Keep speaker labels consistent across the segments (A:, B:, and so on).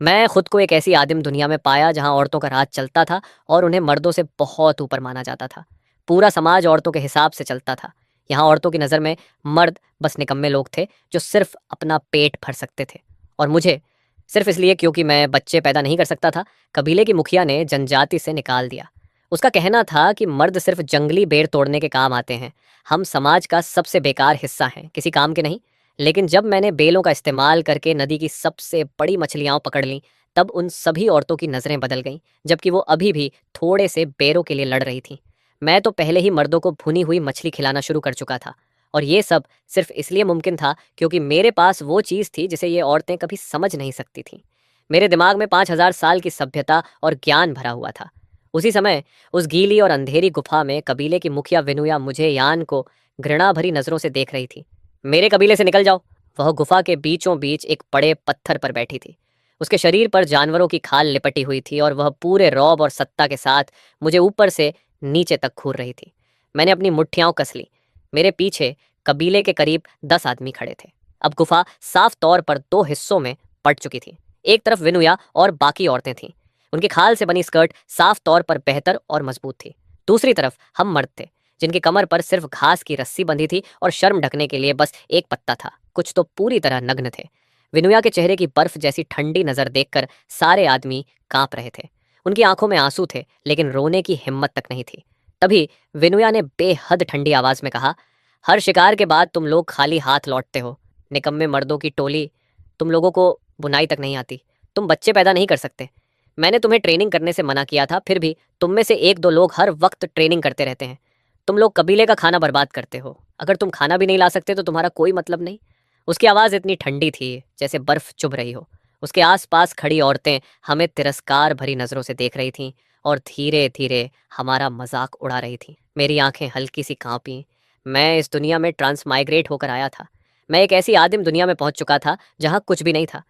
A: मैं खुद को एक ऐसी आदिम दुनिया में पाया जहां औरतों का राज चलता था और उन्हें मर्दों से बहुत ऊपर माना जाता था। पूरा समाज औरतों के हिसाब से चलता था। यहाँ औरतों की नज़र में मर्द बस निकम्मे लोग थे जो सिर्फ अपना पेट भर सकते थे। और मुझे सिर्फ इसलिए क्योंकि मैं बच्चे पैदा नहीं कर सकता था, कबीले की मुखिया ने जनजाति से निकाल दिया। उसका कहना था कि मर्द सिर्फ जंगली बेर तोड़ने के काम आते हैं। हम समाज का सबसे बेकार हिस्सा हैं, किसी काम के नहीं। लेकिन जब मैंने बेलों का इस्तेमाल करके नदी की सबसे बड़ी मछलियां पकड़ लीं, तब उन सभी औरतों की नज़रें बदल गईं, जबकि वो अभी भी थोड़े से बेरों के लिए लड़ रही थीं। मैं तो पहले ही मर्दों को भुनी हुई मछली खिलाना शुरू कर चुका था। और ये सब सिर्फ इसलिए मुमकिन था क्योंकि मेरे पास वो चीज़ थी जिसे ये औरतें कभी समझ नहीं सकती थीं। मेरे दिमाग में 5,000 साल की सभ्यता और ज्ञान भरा हुआ था। उसी समय उस गीली और अंधेरी गुफा में कबीले की मुखिया विनुया मुझे यान को घृणा भरी नज़रों से देख रही थी। मेरे कबीले से निकल जाओ। वह गुफा के बीचों बीच एक बड़े पत्थर पर बैठी थी। उसके शरीर पर जानवरों की खाल लिपटी हुई थी और वह पूरे रौब और सत्ता के साथ मुझे ऊपर से नीचे तक घूर रही थी। मैंने अपनी मुट्ठियां कस ली। मेरे पीछे कबीले के करीब 10 आदमी खड़े थे। अब गुफा साफ तौर पर दो हिस्सों में पड़ चुकी थी। एक तरफ विनुया और बाकी औरतें थीं। उनकी खाल से बनी स्कर्ट साफ तौर पर बेहतर और मजबूत थी। दूसरी तरफ हम मर्द थे, जिनकी कमर पर सिर्फ घास की रस्सी बंधी थी और शर्म ढकने के लिए बस एक पत्ता था। कुछ तो पूरी तरह नग्न थे। विनुया के चेहरे की बर्फ जैसी ठंडी नजर देखकर सारे आदमी कांप रहे थे। उनकी आंखों में आंसू थे, लेकिन रोने की हिम्मत तक नहीं थी। तभी विनुया ने बेहद ठंडी आवाज में कहा, हर शिकार के बाद तुम लोग खाली हाथ लौटते हो। निकम्मे मर्दों की टोली, तुम लोगों को बुनाई तक नहीं आती। तुम बच्चे पैदा नहीं कर सकते। मैंने तुम्हें ट्रेनिंग करने से मना किया था, फिर भी तुम में से एक दो लोग हर वक्त ट्रेनिंग करते रहते हैं। तुम लोग कबीले का खाना बर्बाद करते हो। अगर तुम खाना भी नहीं ला सकते तो तुम्हारा कोई मतलब नहीं। उसकी आवाज़ इतनी ठंडी थी जैसे बर्फ चुभ रही हो। उसके आसपास खड़ी औरतें हमें तिरस्कार भरी नज़रों से देख रही थीं और धीरे धीरे हमारा मजाक उड़ा रही थीं। मेरी आंखें हल्की सी कांपीं। मैं इस दुनिया में ट्रांसमाइग्रेट होकर आया था। मैं एक ऐसी आदिम दुनिया में पहुंच चुका था जहां कुछ भी नहीं था।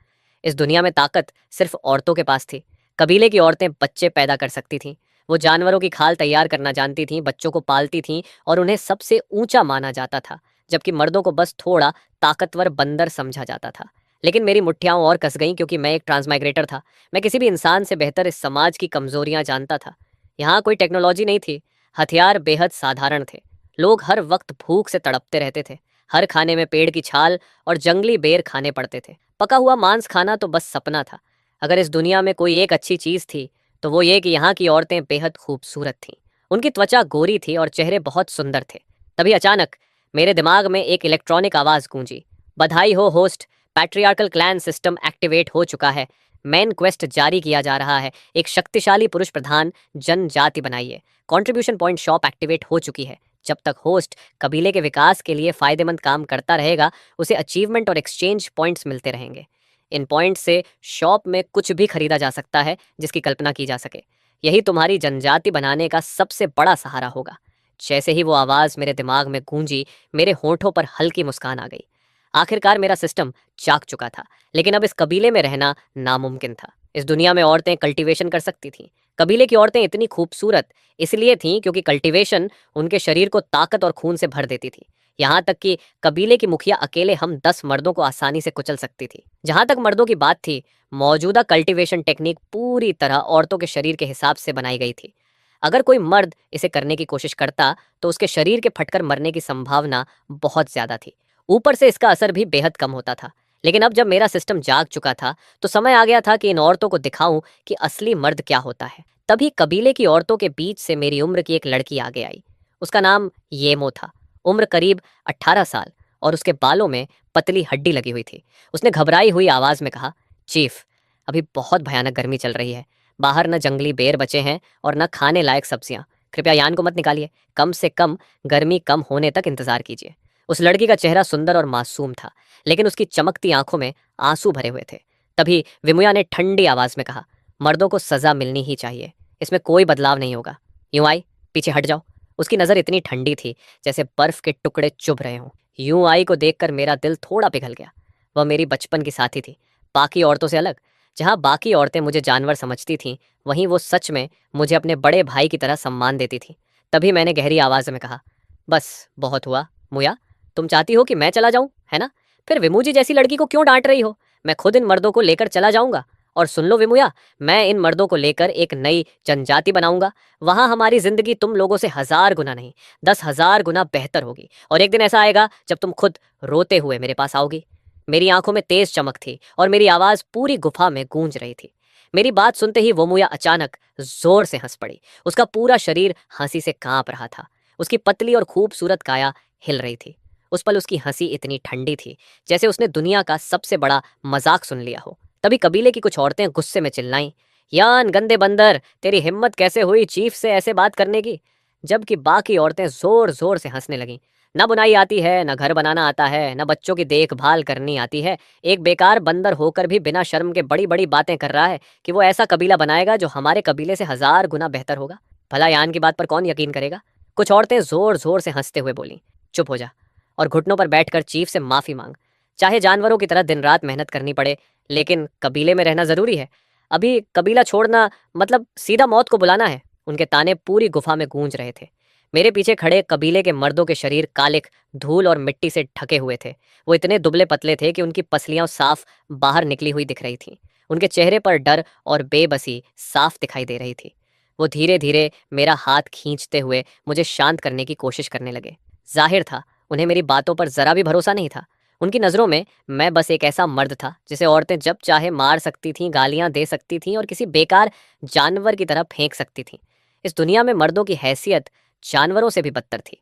A: इस दुनिया में ताकत सिर्फ औरतों के पास थी। कबीले की औरतें बच्चे पैदा कर सकती थीं। वो जानवरों की खाल तैयार करना जानती थीं, बच्चों को पालती थीं और उन्हें सबसे ऊंचा माना जाता था, जबकि मर्दों को बस थोड़ा ताकतवर बंदर समझा जाता था। लेकिन मेरी मुठ्ठियां और कस गईं क्योंकि मैं एक ट्रांसमाइग्रेटर था। मैं किसी भी इंसान से बेहतर इस समाज की कमजोरियां जानता था। यहाँ कोई टेक्नोलॉजी नहीं थी। हथियार बेहद साधारण थे। लोग हर वक्त भूख से तड़पते रहते थे। हर खाने में पेड़ की छाल और जंगली बेर खाने पड़ते थे। पका हुआ मांस खाना तो बस सपना था। अगर इस दुनिया में कोई एक अच्छी चीज थी तो वो ये कि यहाँ की औरतें बेहद खूबसूरत थीं। उनकी त्वचा गोरी थी और चेहरे बहुत सुंदर थे। तभी अचानक मेरे दिमाग में एक इलेक्ट्रॉनिक आवाज गूंजी, बधाई हो host, patriarchal clan system activate हो चुका है। मैन क्वेस्ट जारी किया जा रहा है। एक शक्तिशाली पुरुष प्रधान जनजाति बनाइए। कंट्रीब्यूशन पॉइंट शॉप एक्टिवेट हो चुकी है। जब तक होस्ट कबीले के विकास के लिए फायदेमंद काम करता रहेगा, उसे अचीवमेंट और एक्सचेंज पॉइंट्स मिलते रहेंगे। इन पॉइंट से शॉप में कुछ भी खरीदा जा सकता है जिसकी कल्पना की जा सके। यही तुम्हारी जनजाति बनाने का सबसे बड़ा सहारा होगा। जैसे ही वो आवाज़ मेरे दिमाग में गूंजी, मेरे होठों पर हल्की मुस्कान आ गई। आखिरकार मेरा सिस्टम जाग चुका था। लेकिन अब इस कबीले में रहना नामुमकिन था। इस दुनिया में औरतें कल्टीवेशन कर सकती थीं। कबीले की औरतें इतनी खूबसूरत इसलिए थीं क्योंकि कल्टीवेशन उनके शरीर को ताकत और खून से भर देती थी। यहाँ तक कि कबीले की मुखिया अकेले हम 10 मर्दों को आसानी से कुचल सकती थी। जहाँ तक मर्दों की बात थी, मौजूदा कल्टीवेशन टेक्निक पूरी तरह औरतों के शरीर के हिसाब से बनाई गई थी। अगर कोई मर्द इसे करने की कोशिश करता तो उसके शरीर के फटकर मरने की संभावना बहुत ज्यादा थी। ऊपर से इसका असर भी बेहद कम होता था। लेकिन अब जब मेरा सिस्टम जाग चुका था तो समय आ गया था कि इन औरतों को दिखाऊं कि असली मर्द क्या होता है। तभी कबीले की औरतों के बीच से मेरी उम्र की एक लड़की आगे आई। उसका नाम येमो था। उम्र करीब 18 साल और उसके बालों में पतली हड्डी लगी हुई थी। उसने घबराई हुई आवाज में कहा, चीफ, अभी बहुत भयानक गर्मी चल रही है। बाहर न जंगली बेर बचे हैं और न खाने लायक सब्जियां। कृपया यान को मत निकालिए। कम से कम गर्मी कम होने तक इंतजार कीजिए। उस लड़की का चेहरा सुंदर और मासूम था, लेकिन उसकी चमकती आंखों में आंसू भरे हुए थे। तभी विमुया ने ठंडी आवाज में कहा, मर्दों को सजा मिलनी ही चाहिए। इसमें कोई बदलाव नहीं होगा। यूं आई, पीछे हट जाओ। उसकी नजर इतनी ठंडी थी जैसे बर्फ के टुकड़े चुभ रहे हों। यूं आई को देखकर मेरा दिल थोड़ा पिघल गया। वह मेरी बचपन की साथी थी, बाकी औरतों से अलग। जहाँ बाकी औरतें मुझे जानवर समझती थीं, वहीं वो सच में मुझे अपने बड़े भाई की तरह सम्मान देती थी। तभी मैंने गहरी आवाज में कहा, बस बहुत हुआ मुया। तुम चाहती हो कि मैं चला जाऊं, है ना? फिर विमू जी जैसी लड़की को क्यों डांट रही हो? मैं खुद इन मर्दों को लेकर चला जाऊंगा और सुन लो विमुया, मैं इन मर्दों को लेकर एक नई जनजाति बनाऊंगा। वहां हमारी जिंदगी तुम लोगों से 1000 गुना नहीं, 10,000 गुना बेहतर होगी। और एक दिन ऐसा आएगा जब तुम खुद रोते हुए मेरे पास आओगी। मेरी आंखों में तेज चमक थी और मेरी आवाज पूरी गुफा में गूंज रही थी। मेरी बात सुनते ही वो मुया अचानक जोर से हंस पड़ी। उसका पूरा शरीर हंसी से कांप रहा था। उसकी पतली और खूबसूरत काया हिल रही थी। उस पल उसकी हंसी इतनी ठंडी थी जैसे उसने दुनिया का सबसे बड़ा मजाक सुन लिया हो। तभी कबीले की कुछ औरतें गुस्से में चिल्लाईं, यान गंदे बंदर, तेरी हिम्मत कैसे हुई चीफ से ऐसे बात करने की। जबकि बाकी औरतें जोर जोर से हंसने लगीं। न बुनाई आती है, न घर बनाना आता है, न बच्चों की देखभाल करनी आती है। एक बेकार बंदर होकर भी बिना शर्म के बड़ी बड़ी बातें कर रहा है कि वो ऐसा कबीला बनाएगा जो हमारे कबीले से 1000 गुना बेहतर होगा। भला यान की बात पर कौन यकीन करेगा। कुछ औरतें जोर जोर से हंसते हुए बोलीं, चुप हो जा और घुटनों पर बैठकर चीफ से माफी मांग। चाहे जानवरों की तरह दिन रात मेहनत करनी पड़े, लेकिन कबीले में रहना जरूरी है। अभी कबीला छोड़ना मतलब सीधा मौत को बुलाना है। उनके ताने पूरी गुफा में गूंज रहे थे। मेरे पीछे खड़े कबीले के मर्दों के शरीर कालिक, धूल और मिट्टी से ढके हुए थे। वो इतने दुबले पतले थे कि उनकी पसलियां साफ बाहर निकली हुई दिख रही थीं। उनके चेहरे पर डर और बेबसी साफ दिखाई दे रही थी। वो धीरे धीरे मेरा हाथ खींचते हुए मुझे शांत करने की कोशिश करने लगे। जाहिर था उन्हें मेरी बातों पर जरा भी भरोसा नहीं था। उनकी नज़रों में मैं बस एक ऐसा मर्द था जिसे औरतें जब चाहे मार सकती थीं, गालियां दे सकती थीं और किसी बेकार जानवर की तरह फेंक सकती थीं। इस दुनिया में मर्दों की हैसियत जानवरों से भी बदतर थी।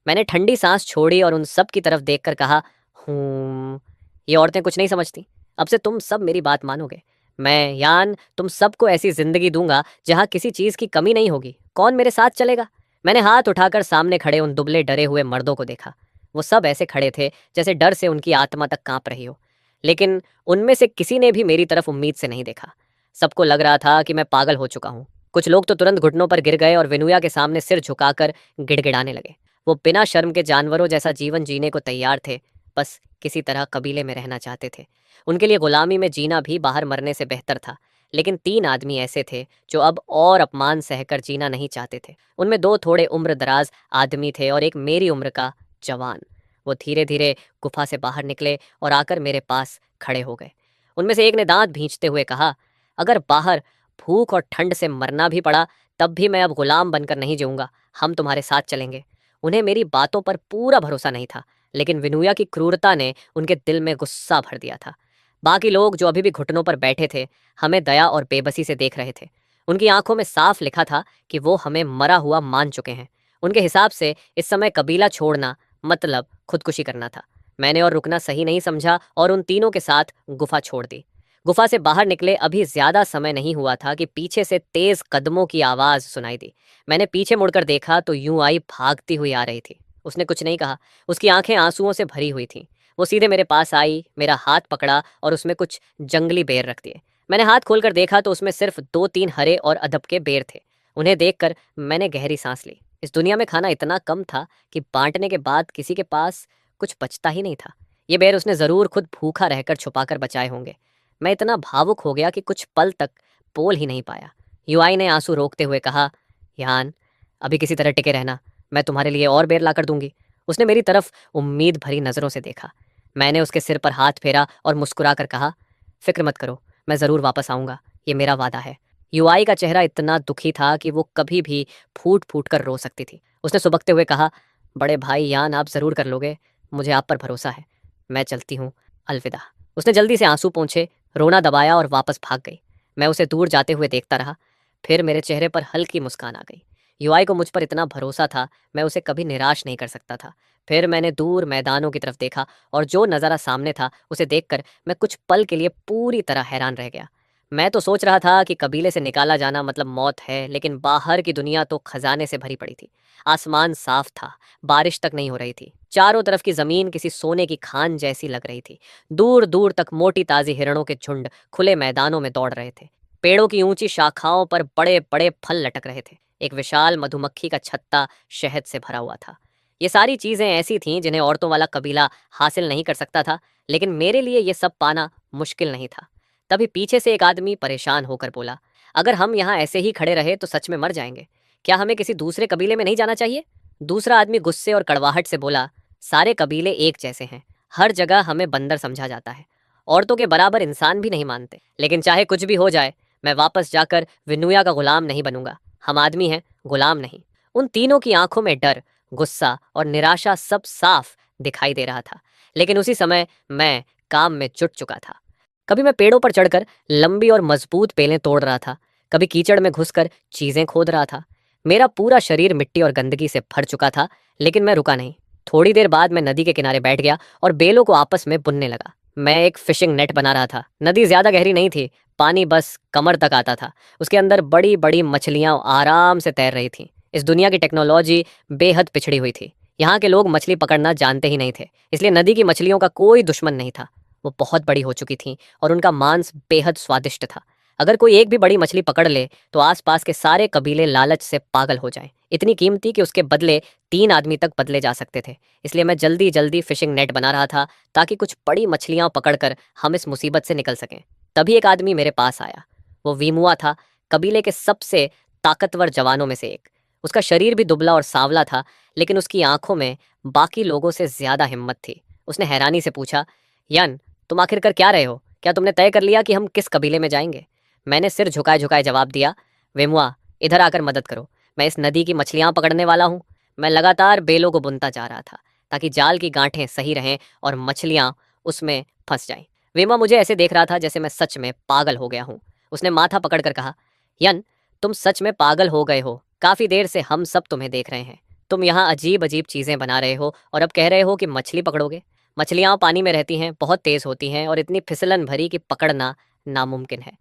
A: मैंने ठंडी सांस छोड़ी और उन सब की तरफ देखकर कहा, हूँ, ये औरतें कुछ नहीं समझती। अब से तुम सब मेरी बात मानोगे। मैं यान तुम सबको ऐसी जिंदगी दूंगा जहां किसी चीज की कमी नहीं होगी। कौन मेरे साथ चलेगा। मैंने हाथ उठाकर सामने खड़े उन दुबले डरे हुए मर्दों को देखा। वो सब ऐसे खड़े थे जैसे डर से उनकी आत्मा तक कांप रही हो। लेकिन उनमें से किसी ने भी मेरी तरफ उम्मीद से नहीं देखा। सबको लग रहा था कि मैं पागल हो चुका हूँ। कुछ लोग तो तुरंत घुटनों पर गिर गए और विनुया के सामने सिर झुकाकर गिड़गिड़ाने लगे। वो बिना शर्म के जानवरों जैसा जीवन जीने को तैयार थे। बस किसी तरह कबीले में रहना चाहते थे। उनके लिए गुलामी में जीना भी बाहर मरने से बेहतर था। लेकिन 3 आदमी ऐसे थे जो अब और अपमान सहकर जीना नहीं चाहते थे। उनमें 2 थोड़े उम्र दराज आदमी थे और एक मेरी उम्र का जवान। वो धीरे धीरे गुफा से बाहर निकले और आकर मेरे पास खड़े हो गए। उनमें से एक ने दांत भींचते हुए कहा, अगर बाहर भूख और ठंड से मरना भी पड़ा तब भी मैं अब गुलाम बनकर नहीं जीऊंगा। हम तुम्हारे साथ चलेंगे। उन्हें मेरी बातों पर पूरा भरोसा नहीं था, लेकिन विनुया की क्रूरता ने उनके दिल में गुस्सा भर दिया था। बाकी लोग जो अभी भी घुटनों पर बैठे थे हमें दया और बेबसी से देख रहे थे। उनकी आंखों में साफ लिखा था कि वो हमें मरा हुआ मान चुके हैं। उनके हिसाब से इस समय कबीला छोड़ना मतलब खुदकुशी करना था। मैंने और रुकना सही नहीं समझा और उन तीनों के साथ गुफा छोड़ दी। गुफा से बाहर निकले अभी ज्यादा समय नहीं हुआ था कि पीछे से तेज कदमों की आवाज सुनाई दी। मैंने पीछे मुड़कर देखा तो यूं आई भागती हुई आ रही थी। उसने कुछ नहीं कहा। उसकी आंखें आंसुओं से भरी हुई थीं। वो सीधे मेरे पास आई, मेरा हाथ पकड़ा और उसमें कुछ जंगली बेर रख दिए। मैंने हाथ खोलकर देखा तो उसमें सिर्फ 2-3 हरे और अदब के बेर थे। उन्हें देखकर मैंने गहरी सांस ली। इस दुनिया में खाना इतना कम था कि बांटने के बाद किसी के पास कुछ बचता ही नहीं था। ये बेर उसने जरूर खुद भूखा रहकर छुपाकर बचाए होंगे। मैं इतना भावुक हो गया कि कुछ पल तक बोल ही नहीं पाया। युआई ने आंसू रोकते हुए कहा, यान अभी किसी तरह टिके रहना, मैं तुम्हारे लिए और बेर लाकर दूंगी। उसने मेरी तरफ उम्मीद भरी नजरों से देखा। मैंने उसके सिर पर हाथ फेरा और मुस्कुरा कर कहा, फिक्र मत करो, मैं जरूर वापस आऊंगा, ये मेरा वादा है। युआई का चेहरा इतना दुखी था कि वो कभी भी फूट फूट कर रो सकती थी। उसने सुबकते हुए कहा, बड़े भाई यान आप जरूर कर लोगे, मुझे आप पर भरोसा है। मैं चलती हूँ, अलविदा। उसने जल्दी से आंसू पोंछे, रोना दबाया और वापस भाग गई। मैं उसे दूर जाते हुए देखता रहा। फिर मेरे चेहरे पर हल्की मुस्कान आ गई। युआई को मुझ पर इतना भरोसा था, मैं उसे कभी निराश नहीं कर सकता था। फिर मैंने दूर मैदानों की तरफ देखा और जो नज़ारा सामने था उसे देखकर मैं कुछ पल के लिए पूरी तरह हैरान रह गया। मैं तो सोच रहा था कि कबीले से निकाला जाना मतलब मौत है, लेकिन बाहर की दुनिया तो खजाने से भरी पड़ी थी। आसमान साफ था, बारिश तक नहीं हो रही थी। चारों तरफ की जमीन किसी सोने की खान जैसी लग रही थी। दूर दूर तक मोटी ताजी हिरणों के झुंड खुले मैदानों में दौड़ रहे थे। पेड़ों की ऊंची शाखाओं पर बड़े बड़े फल लटक रहे थे। एक विशाल मधुमक्खी का छत्ता शहद से भरा हुआ था। ये सारी चीजें ऐसी थीं जिन्हें औरतों वाला कबीला हासिल नहीं कर सकता था, लेकिन मेरे लिए ये सब पाना मुश्किल नहीं था। तभी पीछे से एक आदमी परेशान होकर बोला, अगर हम यहाँ ऐसे ही खड़े रहे तो सच में मर जाएंगे। क्या हमें किसी दूसरे कबीले में नहीं जाना चाहिए। दूसरा आदमी गुस्से और कड़वाहट से बोला, सारे कबीले एक जैसे हैं, हर जगह हमें बंदर समझा जाता है औरतों के बराबर इंसान भी नहीं मानते। लेकिन चाहे कुछ भी हो जाए, मैं वापस जाकर विनुया का गुलाम नहीं बनूंगा। हम आदमी हैं, गुलाम नहीं। उन तीनों की आंखों में डर, गुस्सा और निराशा सब साफ दिखाई दे रहा था। लेकिन उसी समय मैं काम में जुट चुका था। कभी मैं पेड़ों पर चढ़कर लंबी और मजबूत बेलें तोड़ रहा था, कभी कीचड़ में घुसकर चीजें खोद रहा था। मेरा पूरा शरीर मिट्टी और गंदगी से भर चुका था, लेकिन मैं रुका नहीं। थोड़ी देर बाद मैं नदी के किनारे बैठ गया और बेलों को आपस में बुनने लगा। मैं एक फिशिंग नेट बना रहा था। नदी ज्यादा गहरी नहीं थी, पानी बस कमर तक आता था। उसके अंदर बड़ी बड़ी मछलियां आराम से तैर रही थीं। इस दुनिया की टेक्नोलॉजी बेहद पिछड़ी हुई थी। यहाँ के लोग मछली पकड़ना जानते ही नहीं थे, इसलिए नदी की मछलियों का कोई दुश्मन नहीं था। वो बहुत बड़ी हो चुकी थीं और उनका मांस बेहद स्वादिष्ट था। अगर कोई एक भी बड़ी मछली पकड़ ले तो आसपास के सारे कबीले लालच से पागल हो जाएं। इतनी कीमती कि उसके बदले 3 आदमी तक बदले जा सकते थे। इसलिए मैं जल्दी जल्दी फिशिंग नेट बना रहा था ताकि कुछ बड़ी मछलियां पकड़कर हम इस मुसीबत से निकल सकें। तभी एक आदमी मेरे पास आया। वो वीमुआ था, कबीले के सबसे ताकतवर जवानों में से एक। उसका शरीर भी दुबला और सांवला था, लेकिन उसकी आंखों में बाकी लोगों से ज्यादा हिम्मत थी। उसने हैरानी से पूछा, यन, तुम आखिर कर क्या रहे हो? क्या तुमने तय कर लिया कि हम किस कबीले में जाएंगे? मैंने सिर झुकाए झुकाए जवाब दिया, वेमुआ, इधर आकर मदद करो। मैं इस नदी की मछलियां पकड़ने वाला हूँ। मैं लगातार बेलों को बुनता जा रहा था ताकि जाल की गांठें सही रहें और मछलियां उसमें फंस जाएं। वेमुआ मुझे ऐसे देख रहा था जैसे मैं सच में पागल हो गया हूँ। उसने माथा पकड़कर कहा, यन, तुम सच में पागल हो गए हो। काफी देर से हम सब तुम्हें देख रहे हैं। तुम यहाँ अजीब अजीब चीजें बना रहे हो और अब कह रहे हो कि मछली पकड़ोगे। मछलियाँ पानी में रहती हैं, बहुत तेज होती हैं और इतनी फिसलन भरी कि पकड़ना नामुमकिन है।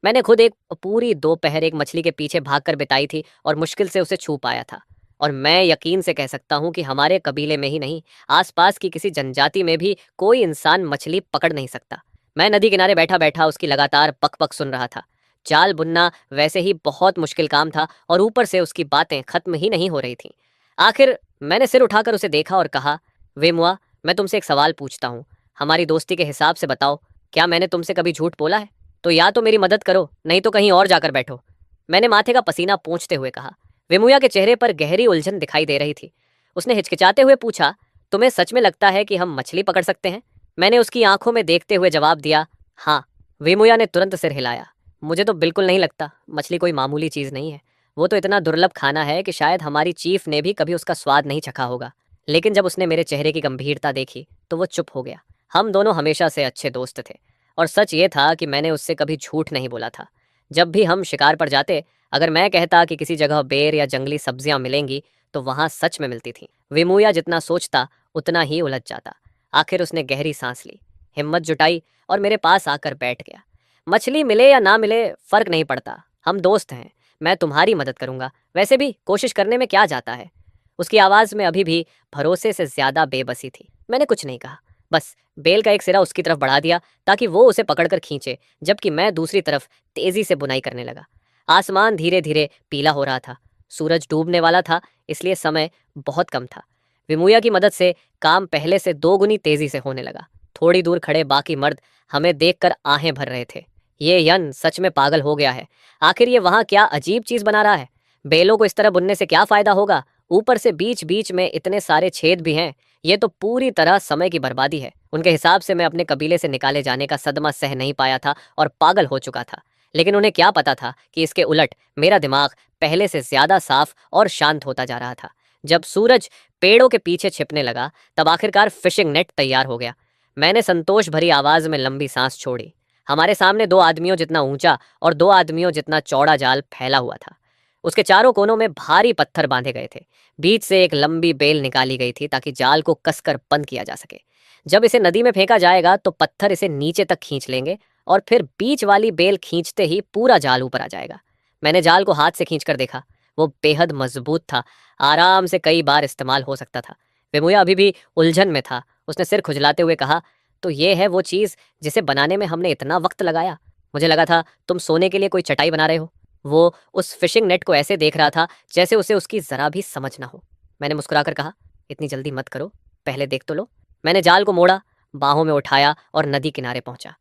A: मैंने खुद एक पूरी दोपहर एक मछली के पीछे भागकर बिताई थी और मुश्किल से उसे छू पाया था। और मैं यकीन से कह सकता हूँ कि हमारे कबीले में ही नहीं, आसपास की किसी जनजाति में भी कोई इंसान मछली पकड़ नहीं सकता। मैं नदी किनारे बैठा बैठा उसकी लगातार पक पक सुन रहा था। जाल बुनना वैसे ही बहुत मुश्किल काम था और ऊपर से उसकी बातें खत्म ही नहीं हो रही थीं। आखिर मैंने सिर उठाकर उसे देखा और कहा, वेमुआ, मैं तुमसे एक सवाल पूछता हूँ। हमारी दोस्ती के हिसाब से बताओ, क्या मैंने तुमसे कभी झूठ बोला है? तो या तो मेरी मदद करो, नहीं तो कहीं और जाकर बैठो। मैंने माथे का पसीना पोंछते हुए कहा। वेमुया के चेहरे पर गहरी उलझन दिखाई दे रही थी। उसने हिचकिचाते हुए पूछा, तुम्हें सच में लगता है कि हम मछली पकड़ सकते हैं? मैंने उसकी आंखों में देखते हुए जवाब दिया, हाँ। वेमुया ने तुरंत सिर हिलाया। मुझे तो बिल्कुल नहीं लगता। मछली कोई मामूली चीज नहीं है। वो तो इतना दुर्लभ खाना है कि शायद हमारी चीफ ने भी कभी उसका स्वाद नहीं चखा होगा। लेकिन जब उसने मेरे चेहरे की गंभीरता देखी तो वो चुप हो गया। हम दोनों हमेशा से अच्छे दोस्त थे और सच ये था कि मैंने उससे कभी झूठ नहीं बोला था। जब भी हम शिकार पर जाते, अगर मैं कहता कि किसी जगह बेर या जंगली सब्जियां मिलेंगी तो वहां सच में मिलती थी। विमुया जितना सोचता उतना ही उलझ जाता। आखिर उसने गहरी सांस ली, हिम्मत जुटाई और मेरे पास आकर बैठ गया। मछली मिले या ना मिले फर्क नहीं पड़ता, हम दोस्त हैं। मैं तुम्हारी मदद करूंगा, वैसे भी कोशिश करने में क्या जाता है। उसकी आवाज में अभी भी भरोसे से ज्यादा बेबसी थी। मैंने कुछ नहीं कहा, बस बेल का एक सिरा उसकी तरफ बढ़ा दिया ताकि वो उसे पकड़कर खींचे, जबकि मैं दूसरी तरफ तेजी से बुनाई करने लगा। आसमान धीरे धीरे पीला हो रहा था। सूरज डूबने वाला था, इसलिए समय बहुत कम था। विमुया की मदद से काम पहले से 2 गुनी तेजी से होने लगा। थोड़ी दूर खड़े बाकी मर्द हमें देखकर आहें भर रहे थे। ये यन सच में पागल हो गया है। आखिर ये वहां क्या अजीब चीज बना रहा है? बेलों को इस तरह बुनने से क्या फायदा होगा? ऊपर से बीच बीच में इतने सारे छेद भी हैं। ये तो पूरी तरह समय की बर्बादी है। उनके हिसाब से मैं अपने कबीले से निकाले जाने का सदमा सह नहीं पाया था और पागल हो चुका था। लेकिन उन्हें क्या पता था कि इसके उलट मेरा दिमाग पहले से ज्यादा साफ और शांत होता जा रहा था। जब सूरज पेड़ों के पीछे छिपने लगा, तब आखिरकार फिशिंग नेट तैयार हो गया। मैंने संतोष भरी आवाज में लंबी सांस छोड़ी। हमारे सामने 2 आदमियों जितना ऊंचा और 2 आदमियों जितना चौड़ा जाल फैला हुआ था। उसके चारों कोनों में भारी पत्थर बांधे गए थे। बीच से एक लंबी बेल निकाली गई थी ताकि जाल को कसकर बंद किया जा सके। जब इसे नदी में फेंका जाएगा तो पत्थर इसे नीचे तक खींच लेंगे और फिर बीच वाली बेल खींचते ही पूरा जाल ऊपर आ जाएगा। मैंने जाल को हाथ से खींचकर देखा। वो बेहद मजबूत था, आराम से कई बार इस्तेमाल हो सकता था। वेमुया अभी भी उलझन में था। उसने सिर खुजलाते हुए कहा, तो ये है वो चीज जिसे बनाने में हमने इतना वक्त लगाया। मुझे लगा था तुम सोने के लिए कोई चटाई बना रहे हो। वो उस फिशिंग नेट को ऐसे देख रहा था जैसे उसे उसकी जरा भी समझ ना हो। मैंने मुस्कुराकर कहा, इतनी जल्दी मत करो, पहले देख तो लो। मैंने जाल को मोड़ा, बाहों में उठाया और नदी किनारे पहुंचा।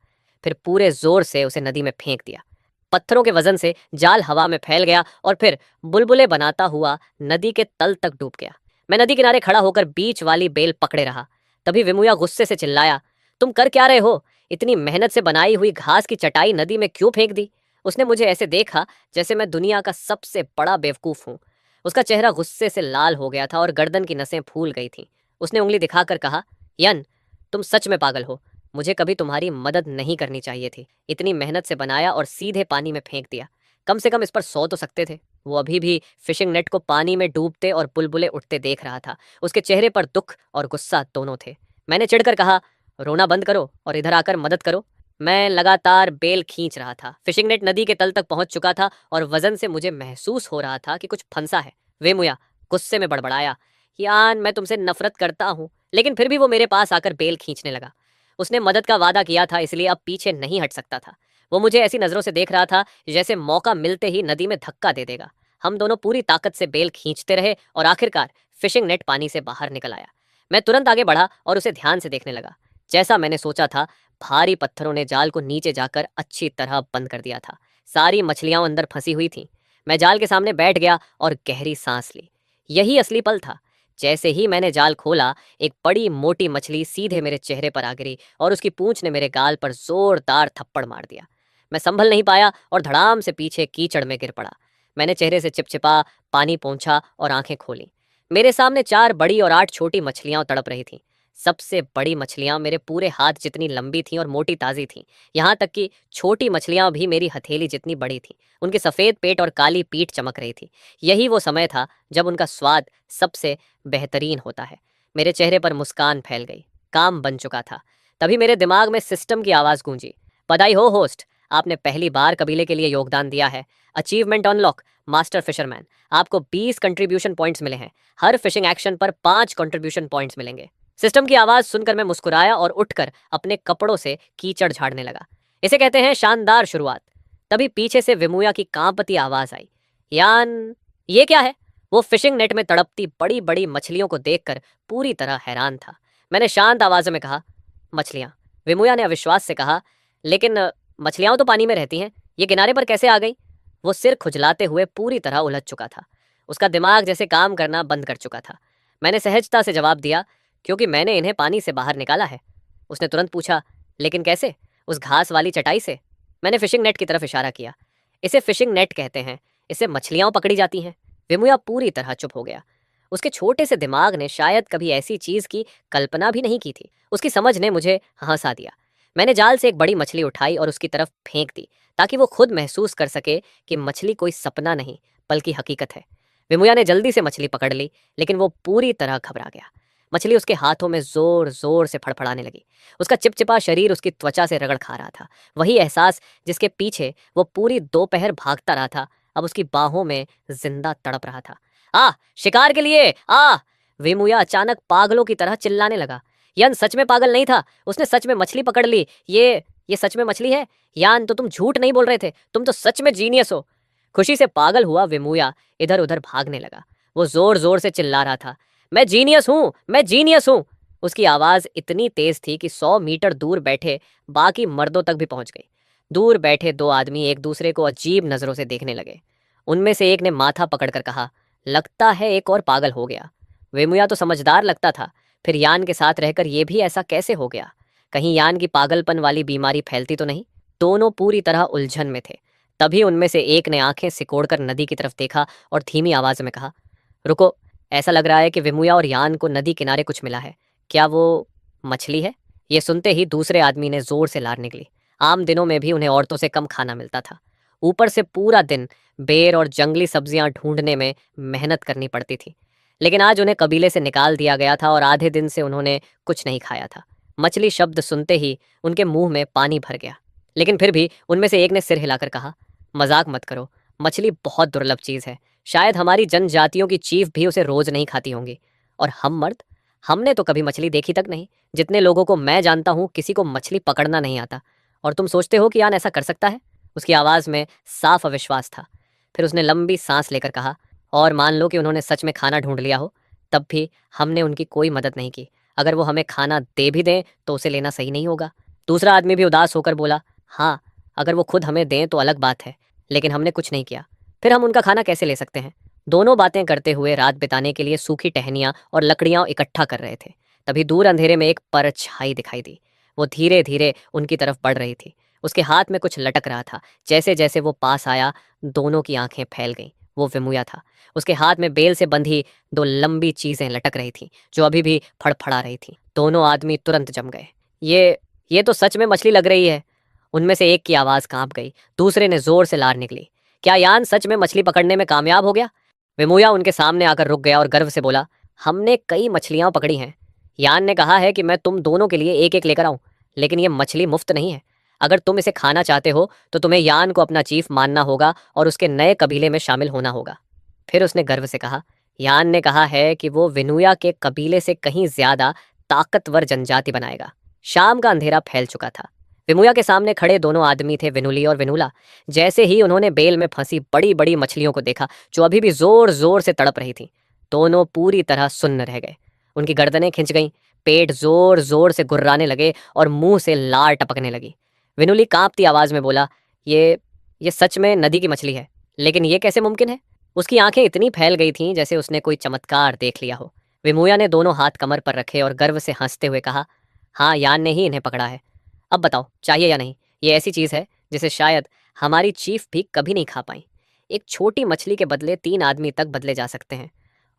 A: फिर पूरे जोर से उसे नदी में फेंक दिया। पत्थरों के वजन से जाल हवा में फैल गया और फिर बुलबुले बनाता हुआ नदी के तल तक डूब गया। मैं नदी किनारे खड़ा होकर बीच वाली बेल पकड़े रहा। तभी विमुया गुस्से से चिल्लाया, तुम कर क्या रहे हो? इतनी मेहनत से बनाई हुई घास की चटाई नदी में क्यों फेंक दी? उसने मुझे ऐसे देखा जैसे मैं दुनिया का सबसे बड़ा बेवकूफ़ हूँ। उसका चेहरा गुस्से से लाल हो गया था और गर्दन की नसें फूल गई थीं। उसने उंगली दिखाकर कहा, यन, तुम सच में पागल हो। मुझे कभी तुम्हारी मदद नहीं करनी चाहिए थी। इतनी मेहनत से बनाया और सीधे पानी में फेंक दिया। कम से कम इस पर सो तो सकते थे। वो अभी भी फिशिंग नेट को पानी में डूबते और बुलबुले उठते देख रहा था। उसके चेहरे पर दुख और गुस्सा दोनों थे। मैंने चिढ़कर कहा, रोना बंद करो और इधर आकर मदद करो। मैं लगातार बेल खींच रहा था। फिशिंग नेट नदी के तल तक पहुंच चुका था और वजन से मुझे महसूस हो रहा था कि कुछ फंसा है। वे मुया गुस्से में बड़बड़ाया, यान मैं तुमसे नफरत करता हूँ। लेकिन फिर भी वो मेरे पास आकर बेल खींचने लगा। उसने मदद का वादा किया था, इसलिए अब पीछे नहीं हट सकता था। वो मुझे ऐसी नजरों से देख रहा था जैसे मौका मिलते ही नदी में धक्का दे देगा। हम दोनों पूरी ताकत से बेल खींचते रहे और आखिरकार फिशिंग नेट पानी से बाहर निकल आया। मैं तुरंत आगे बढ़ा और उसे ध्यान से देखने लगा। जैसा मैंने सोचा था, भारी पत्थरों ने जाल को नीचे जाकर अच्छी तरह बंद कर दिया था। सारी मछलियां अंदर फंसी हुई थीं। मैं जाल के सामने बैठ गया और गहरी सांस ली। यही असली पल था। जैसे ही मैंने जाल खोला, एक बड़ी मोटी मछली सीधे मेरे चेहरे पर आ गिरी और उसकी पूंछ ने मेरे गाल पर जोरदार थप्पड़ मार दिया। मैं संभल नहीं पाया और धड़ाम से पीछे कीचड़ में गिर पड़ा। मैंने चेहरे से चिपचिपा पानी पोंछा और आंखें खोली। मेरे सामने 4 बड़ी और 8 छोटी मछलियां तड़प रही थीं। सबसे बड़ी मछलियां मेरे पूरे हाथ जितनी लंबी थीं और मोटी ताज़ी थीं। यहाँ तक कि छोटी मछलियां भी मेरी हथेली जितनी बड़ी थीं। उनके सफ़ेद पेट और काली पीठ चमक रही थी। यही वो समय था जब उनका स्वाद सबसे बेहतरीन होता है। मेरे चेहरे पर मुस्कान फैल गई। काम बन चुका था। तभी मेरे दिमाग में सिस्टम की आवाज़ गूंजी, बधाई हो होस्ट, आपने पहली बार कबीले के लिए योगदान दिया है। Achievement unlock, master fisherman. आपको 20 कंट्रीब्यूशन पॉइंट्स मिले हैं। हर फिशिंग एक्शन पर 5 कंट्रीब्यूशन पॉइंट्स मिलेंगे। सिस्टम की आवाज़ सुनकर मैं मुस्कुराया और उठकर अपने कपड़ों से कीचड़ झाड़ने लगा। इसे कहते हैं शानदार शुरुआत। तभी पीछे से विमुया की कांपती आवाज़ आई, यान, ये क्या है? वो फिशिंग नेट में तड़पती बड़ी बड़ी मछलियों को देखकर पूरी तरह हैरान था। मैंने शांत आवाज़ में कहा, मछलियाँ। विमुया ने अविश्वास से कहा, लेकिन मछलियाँ तो पानी में रहती हैं, ये किनारे पर कैसे आ गई? वो सिर खुजलाते हुए पूरी तरह उलझ चुका था। उसका दिमाग जैसे काम करना बंद कर चुका था। मैंने सहजता से जवाब दिया, क्योंकि मैंने इन्हें पानी से बाहर निकाला है। उसने तुरंत पूछा, लेकिन कैसे? उस घास वाली चटाई से। मैंने फिशिंग नेट की तरफ इशारा किया। इसे फिशिंग नेट कहते हैं। इससे मछलियाँ पकड़ी जाती हैं। विमुया पूरी तरह चुप हो गया। उसके छोटे से दिमाग ने शायद कभी ऐसी चीज की कल्पना भी नहीं की थी। उसकी समझ ने मुझे हंसा दिया। मैंने जाल से एक बड़ी मछली उठाई और उसकी तरफ फेंक दी, ताकि वो खुद महसूस कर सके कि मछली कोई सपना नहीं बल्कि हकीकत है। विमुया ने जल्दी से मछली पकड़ ली, लेकिन वो पूरी तरह घबरा गया। मछली उसके हाथों में जोर जोर से फड़फड़ाने लगी। उसका चिपचिपा शरीर उसकी त्वचा से रगड़ खा रहा था। वही एहसास जिसके पीछे वो पूरी दोपहर भागता रहा था, अब उसकी बाहों में जिंदा तड़प रहा था। आ, शिकार के लिए आ! विमुया अचानक पागलों की तरह चिल्लाने लगा। यान सच में पागल नहीं था। उसने सच में मछली पकड़ ली। ये सच में मछली है। यान, तो तुम झूठ नहीं बोल रहे थे। तुम तो सच में जीनियस हो। खुशी से पागल हुआ विमुया इधर उधर भागने लगा। वो जोर जोर से चिल्ला रहा था, मैं जीनियस हूँ, मैं जीनियस हूँ। उसकी आवाज इतनी तेज थी कि 100 मीटर दूर बैठे बाकी मर्दों तक भी पहुंच गई। दूर बैठे 2 आदमी एक दूसरे को अजीब नजरों से देखने लगे। उनमें से एक ने माथा पकड़कर कहा, लगता है एक और पागल हो गया। वेमुया तो समझदार लगता था, फिर यान के साथ रहकर ये भी ऐसा कैसे हो गया? कहीं यान की पागलपन वाली बीमारी फैलती तो नहीं? दोनों पूरी तरह उलझन में थे। तभी उनमें से एक ने आंखें सिकोड़कर नदी की तरफ देखा और धीमी आवाज में कहा, रुको, ऐसा लग रहा है कि विमुया और यान को नदी किनारे कुछ मिला है। क्या वो मछली है? ये सुनते ही दूसरे आदमी ने जोर से लार निकली। आम दिनों में भी उन्हें औरतों से कम खाना मिलता था। ऊपर से पूरा दिन बेर और जंगली सब्जियां ढूंढने में मेहनत करनी पड़ती थी। लेकिन आज उन्हें कबीले से निकाल दिया गया था और आधे दिन से उन्होंने कुछ नहीं खाया था। मछली शब्द सुनते ही उनके मुंह में पानी भर गया। लेकिन फिर भी उनमें से एक ने सिर हिलाकर कहा, मजाक मत करो, मछली बहुत दुर्लभ चीज है। शायद हमारी जनजातियों की चीफ भी उसे रोज नहीं खाती होंगी। और हम मर्द, हमने तो कभी मछली देखी तक नहीं। जितने लोगों को मैं जानता हूँ, किसी को मछली पकड़ना नहीं आता। और तुम सोचते हो कि यान ऐसा कर सकता है? उसकी आवाज में साफ अविश्वास था। फिर उसने लंबी सांस लेकर कहा, और मान लो कि उन्होंने सच में खाना ढूंढ लिया हो, तब भी हमने उनकी कोई मदद नहीं की। अगर वो हमें खाना दे भी दें तो उसे लेना सही नहीं होगा। दूसरा आदमी भी उदास होकर बोला, हाँ, अगर वो खुद हमें दें तो अलग बात है, लेकिन हमने कुछ नहीं किया, फिर हम उनका खाना कैसे ले सकते हैं? दोनों बातें करते हुए रात बिताने के लिए सूखी टहनियां और लकड़ियां इकट्ठा कर रहे थे। तभी दूर अंधेरे में एक परछाई दिखाई दी। वो धीरे धीरे उनकी तरफ बढ़ रही थी। उसके हाथ में कुछ लटक रहा था। जैसे जैसे वो पास आया, दोनों की आंखें फैल गईं। वो विमुया था। उसके हाथ में बेल से बंधी दो लंबी चीजें लटक रही थीं, जो अभी भी फड़फड़ा रही थीं। दोनों आदमी तुरंत जम गए। ये तो सच में मछली लग रही है। उनमें से एक की आवाज कांप गई। दूसरे ने जोर से लार निकली। क्या यान सच में मछली पकड़ने में कामयाब हो गया? विमुया उनके सामने आकर रुक गया और गर्व से बोला, हमने कई मछलियां पकड़ी हैं। यान ने कहा है कि मैं तुम दोनों के लिए एक एक लेकर आऊं, लेकिन ये मछली मुफ्त नहीं है। अगर तुम इसे खाना चाहते हो तो तुम्हें यान को अपना चीफ मानना होगा और उसके नए कबीले में शामिल होना होगा। फिर उसने गर्व से कहा, यान ने कहा है कि वो विनुया के कबीले से कहीं ज्यादा ताकतवर जनजाति बनाएगा। शाम का अंधेरा फैल चुका था। विमुया के सामने खड़े दोनों आदमी थे, विनुली और विनुला। जैसे ही उन्होंने बेल में फंसी बड़ी बड़ी मछलियों को देखा, जो अभी भी जोर जोर से तड़प रही थी, दोनों पूरी तरह सुन्न रह गए। उनकी गर्दनें खिंच गईं, पेट जोर जोर से गुर्राने लगे और मुंह से लार टपकने लगी। विनुली कांपती आवाज में बोला, ये सच में नदी की मछली है, लेकिन ये कैसे मुमकिन है? उसकी आंखें इतनी फैल गई थीं जैसे उसने कोई चमत्कार देख लिया हो। विमुया ने दोनों हाथ कमर पर रखे और गर्व से हंसते हुए कहा, हाँ, यान ने ही इन्हें पकड़ा है। अब बताओ, चाहिए या नहीं? ये ऐसी चीज है जिसे शायद हमारी चीफ भी कभी नहीं खा पाई। एक छोटी मछली के बदले 3 आदमी तक बदले जा सकते हैं।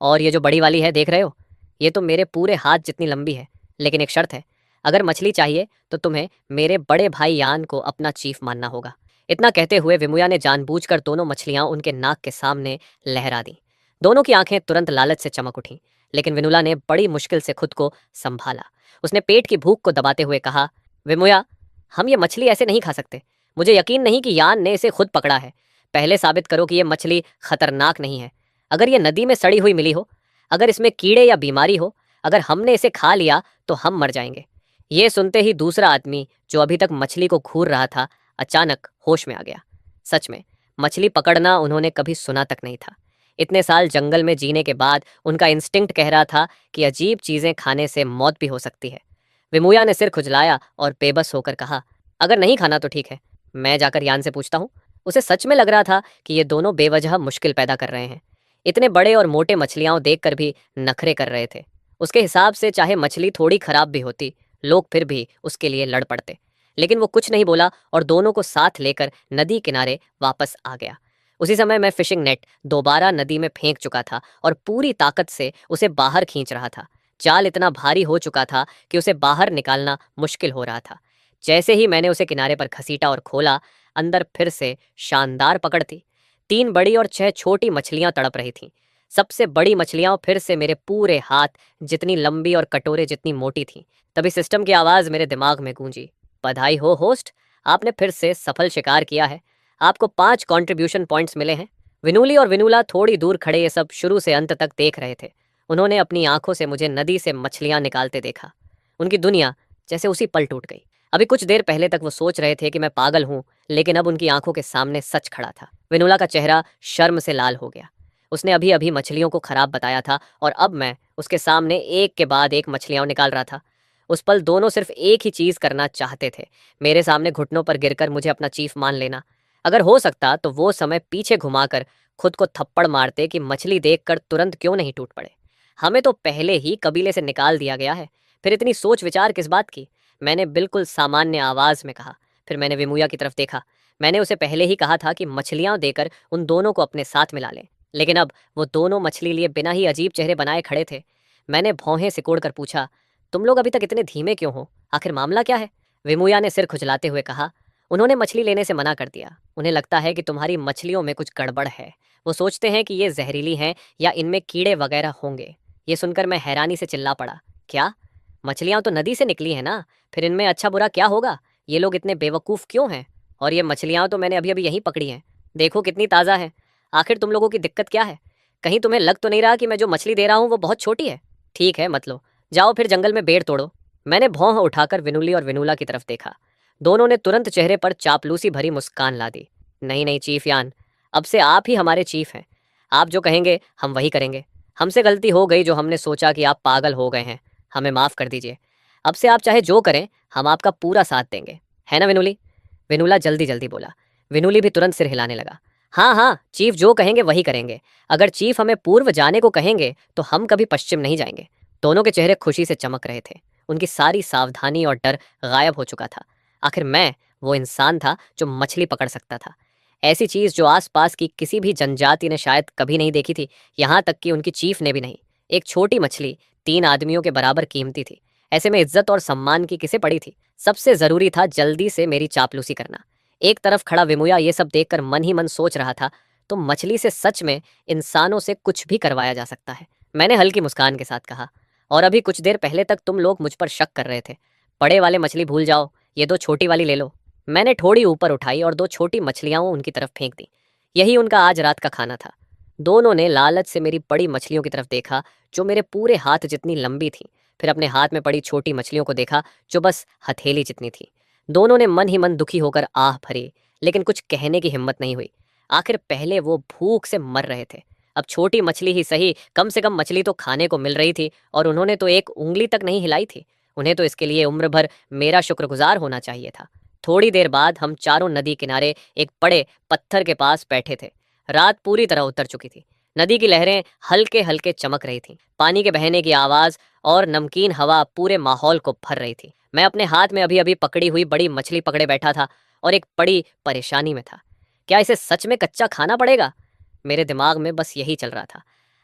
A: और ये जो बड़ी वाली है, देख रहे हो, ये तो मेरे पूरे हाथ जितनी लंबी है। लेकिन एक शर्त है, अगर मछली चाहिए तो तुम्हें मेरे बड़े भाई यान को अपना चीफ मानना होगा। इतना कहते हुए विमुया ने जानबूझकर दोनों मछलियां उनके नाक के सामने लहरा दी। दोनों की आंखें तुरंत लालच से चमक उठीं, लेकिन विनुला ने बड़ी मुश्किल से खुद को संभाला। उसने पेट की भूख को दबाते हुए कहा, विमुया, हम ये मछली ऐसे नहीं खा सकते। मुझे यकीन नहीं कि यान ने इसे खुद पकड़ा है। पहले साबित करो कि ये मछली खतरनाक नहीं है। अगर ये नदी में सड़ी हुई मिली हो, अगर इसमें कीड़े या बीमारी हो, अगर हमने इसे खा लिया तो हम मर जाएंगे। ये सुनते ही दूसरा आदमी, जो अभी तक मछली को घूर रहा था, अचानक होश में आ गया। सच में मछली पकड़ना उन्होंने कभी सुना तक नहीं था। इतने साल जंगल में जीने के बाद उनका इंस्टिंक्ट कह रहा था कि अजीब चीजें खाने से मौत भी हो सकती है। विमुया ने सिर खुजलाया और बेबस होकर कहा, अगर नहीं खाना तो ठीक है, मैं जाकर यान से पूछता हूँ। उसे सच में लग रहा था कि ये दोनों बेवजह मुश्किल पैदा कर रहे हैं। इतने बड़े और मोटे मछलियां देखकर भी नखरे कर रहे थे। उसके हिसाब से चाहे मछली थोड़ी खराब भी होती, लोग फिर भी उसके लिए लड़ पड़ते। लेकिन वो कुछ नहीं बोला और दोनों को साथ लेकर नदी किनारे वापस आ गया। उसी समय मैं फिशिंग नेट दोबारा नदी में फेंक चुका था और पूरी ताकत से उसे बाहर खींच रहा था। जाल इतना भारी हो चुका था कि उसे बाहर निकालना मुश्किल हो रहा था। जैसे ही मैंने उसे किनारे पर घसीटा और खोला, अंदर फिर से शानदार पकड़ थी। 3 बड़ी और 6 छोटी मछलियां तड़प रही थीं। सबसे बड़ी मछलियां फिर से मेरे पूरे हाथ जितनी लंबी और कटोरे जितनी मोटी थीं। तभी सिस्टम की आवाज मेरे दिमाग में गूंजी, बधाई हो होस्ट, आपने फिर से सफल शिकार किया है। आपको 5 कंट्रीब्यूशन पॉइंट्स मिले हैं। विनूली और विनूला थोड़ी दूर खड़े ये सब शुरू से अंत तक देख रहे थे। उन्होंने अपनी आंखों से मुझे नदी से मछलियां निकालते देखा। उनकी दुनिया जैसे उसी पल टूट गई। अभी कुछ देर पहले तक वो सोच रहे थे कि मैं पागल हूं, लेकिन अब उनकी आंखों के सामने सच खड़ा था। विनोला का चेहरा शर्म से लाल हो गया। उसने अभी अभी मछलियों को खराब बताया था और अब मैं उसके सामने एक के बाद एक मछलियां निकाल रहा था। उस पल दोनों सिर्फ एक ही चीज करना चाहते थे, मेरे सामने घुटनों पर गिरकर मुझे अपना चीफ मान लेना। अगर हो सकता तो वो समय पीछे घुमाकर खुद को थप्पड़ मारते कि मछली देखकर तुरंत क्यों नहीं टूट पड़े। हमें तो पहले ही कबीले से निकाल दिया गया है, फिर इतनी सोच विचार किस बात की? मैंने बिल्कुल सामान्य आवाज में कहा। फिर मैंने विमुया की तरफ देखा। मैंने उसे पहले ही कहा था कि मछलियां देकर उन दोनों को अपने साथ मिला लें, लेकिन अब वो दोनों मछली लिए बिना ही अजीब चेहरे बनाए खड़े थे। मैंने भौहें सिकोड़कर पूछा, तुम लोग अभी तक इतने धीमे क्यों हो? आखिर मामला क्या है? विमुया ने सिर खुजलाते हुए कहा, उन्होंने मछली लेने से मना कर दिया। उन्हें लगता है कि तुम्हारी मछलियों में कुछ गड़बड़ है। वो सोचते हैं कि ये जहरीली हैं या इनमें कीड़े वगैरह होंगे। ये सुनकर मैं हैरानी से चिल्ला पड़ा, क्या? मछलियां तो नदी से निकली हैं ना, फिर इनमें अच्छा बुरा क्या होगा? ये लोग इतने बेवकूफ़ क्यों हैं? और ये मछलियां तो मैंने अभी अभी यहीं पकड़ी हैं, देखो कितनी ताज़ा है। आखिर तुम लोगों की दिक्कत क्या है? कहीं तुम्हें लग तो नहीं रहा कि मैं जो मछली दे रहा हूँ वो बहुत छोटी है? ठीक है, मत लो, जाओ फिर जंगल में बेर तोड़ो। मैंने भौं उठाकर विनुली और विनुला की तरफ देखा। दोनों ने तुरंत चेहरे पर चापलूसी भरी मुस्कान ला दी। नहीं नहीं चीफ यान, अब से आप ही हमारे चीफ हैं। आप जो कहेंगे हम वही करेंगे। हमसे गलती हो गई जो हमने सोचा कि आप पागल हो गए हैं। हमें माफ़ कर दीजिए। अब से आप चाहे जो करें, हम आपका पूरा साथ देंगे, है ना विनुली? विनुला जल्दी जल्दी बोला। विनुली भी तुरंत सिर हिलाने लगा। हाँ हाँ, चीफ जो कहेंगे वही करेंगे। अगर चीफ हमें पूर्व जाने को कहेंगे तो हम कभी पश्चिम नहीं जाएंगे। दोनों के चेहरे खुशी से चमक रहे थे। उनकी सारी सावधानी और डर गायब हो चुका था। आखिर मैं वो इंसान था जो मछली पकड़ सकता था, ऐसी चीज जो आसपास की किसी भी जनजाति ने शायद कभी नहीं देखी थी, यहाँ तक कि उनकी चीफ ने भी नहीं। एक छोटी मछली 3 आदमियों के बराबर कीमती थी। ऐसे में इज्जत और सम्मान की किसे पड़ी थी? सबसे जरूरी था जल्दी से मेरी चापलूसी करना। एक तरफ खड़ा विमुया ये सब देखकर मन ही मन सोच रहा था, तो मछली से सच में इंसानों से कुछ भी करवाया जा सकता है। मैंने हल्की मुस्कान के साथ कहा, और अभी कुछ देर पहले तक तुम लोग मुझ पर शक कर रहे थे। बड़े वाले मछली भूल जाओ, ये 2 छोटी वाली ले लो। मैंने थोड़ी ऊपर उठाई और 2 छोटी मछलियां उनकी तरफ फेंक दी। यही उनका आज रात का खाना था। दोनों ने लालच से मेरी बड़ी मछलियों की तरफ देखा, जो मेरे पूरे हाथ जितनी लंबी थी, फिर अपने हाथ में पड़ी छोटी मछलियों को देखा, जो बस हथेली जितनी थी। दोनों ने मन ही मन दुखी होकर आह भरी, लेकिन कुछ कहने की हिम्मत नहीं हुई। आखिर पहले वो भूख से मर रहे थे, अब छोटी मछली ही सही, कम से कम मछली तो खाने को मिल रही थी, और उन्होंने तो एक उंगली तक नहीं हिलाई थी। उन्हें तो इसके लिए उम्र भर मेरा शुक्रगुजार होना चाहिए था। थोड़ी देर बाद हम चारों नदी किनारे एक बड़े पत्थर के पास बैठे थे। रात पूरी तरह उतर चुकी थी। नदी की लहरें हल्के हल्के चमक रही थीं। पानी के बहने की आवाज और नमकीन हवा पूरे माहौल को भर रही थी। मैं अपने हाथ में अभी अभी पकड़ी हुई बड़ी मछली पकड़े बैठा था और एक बड़ी परेशानी में था। क्या इसे सच में कच्चा खाना पड़ेगा? मेरे दिमाग में बस यही चल रहा था।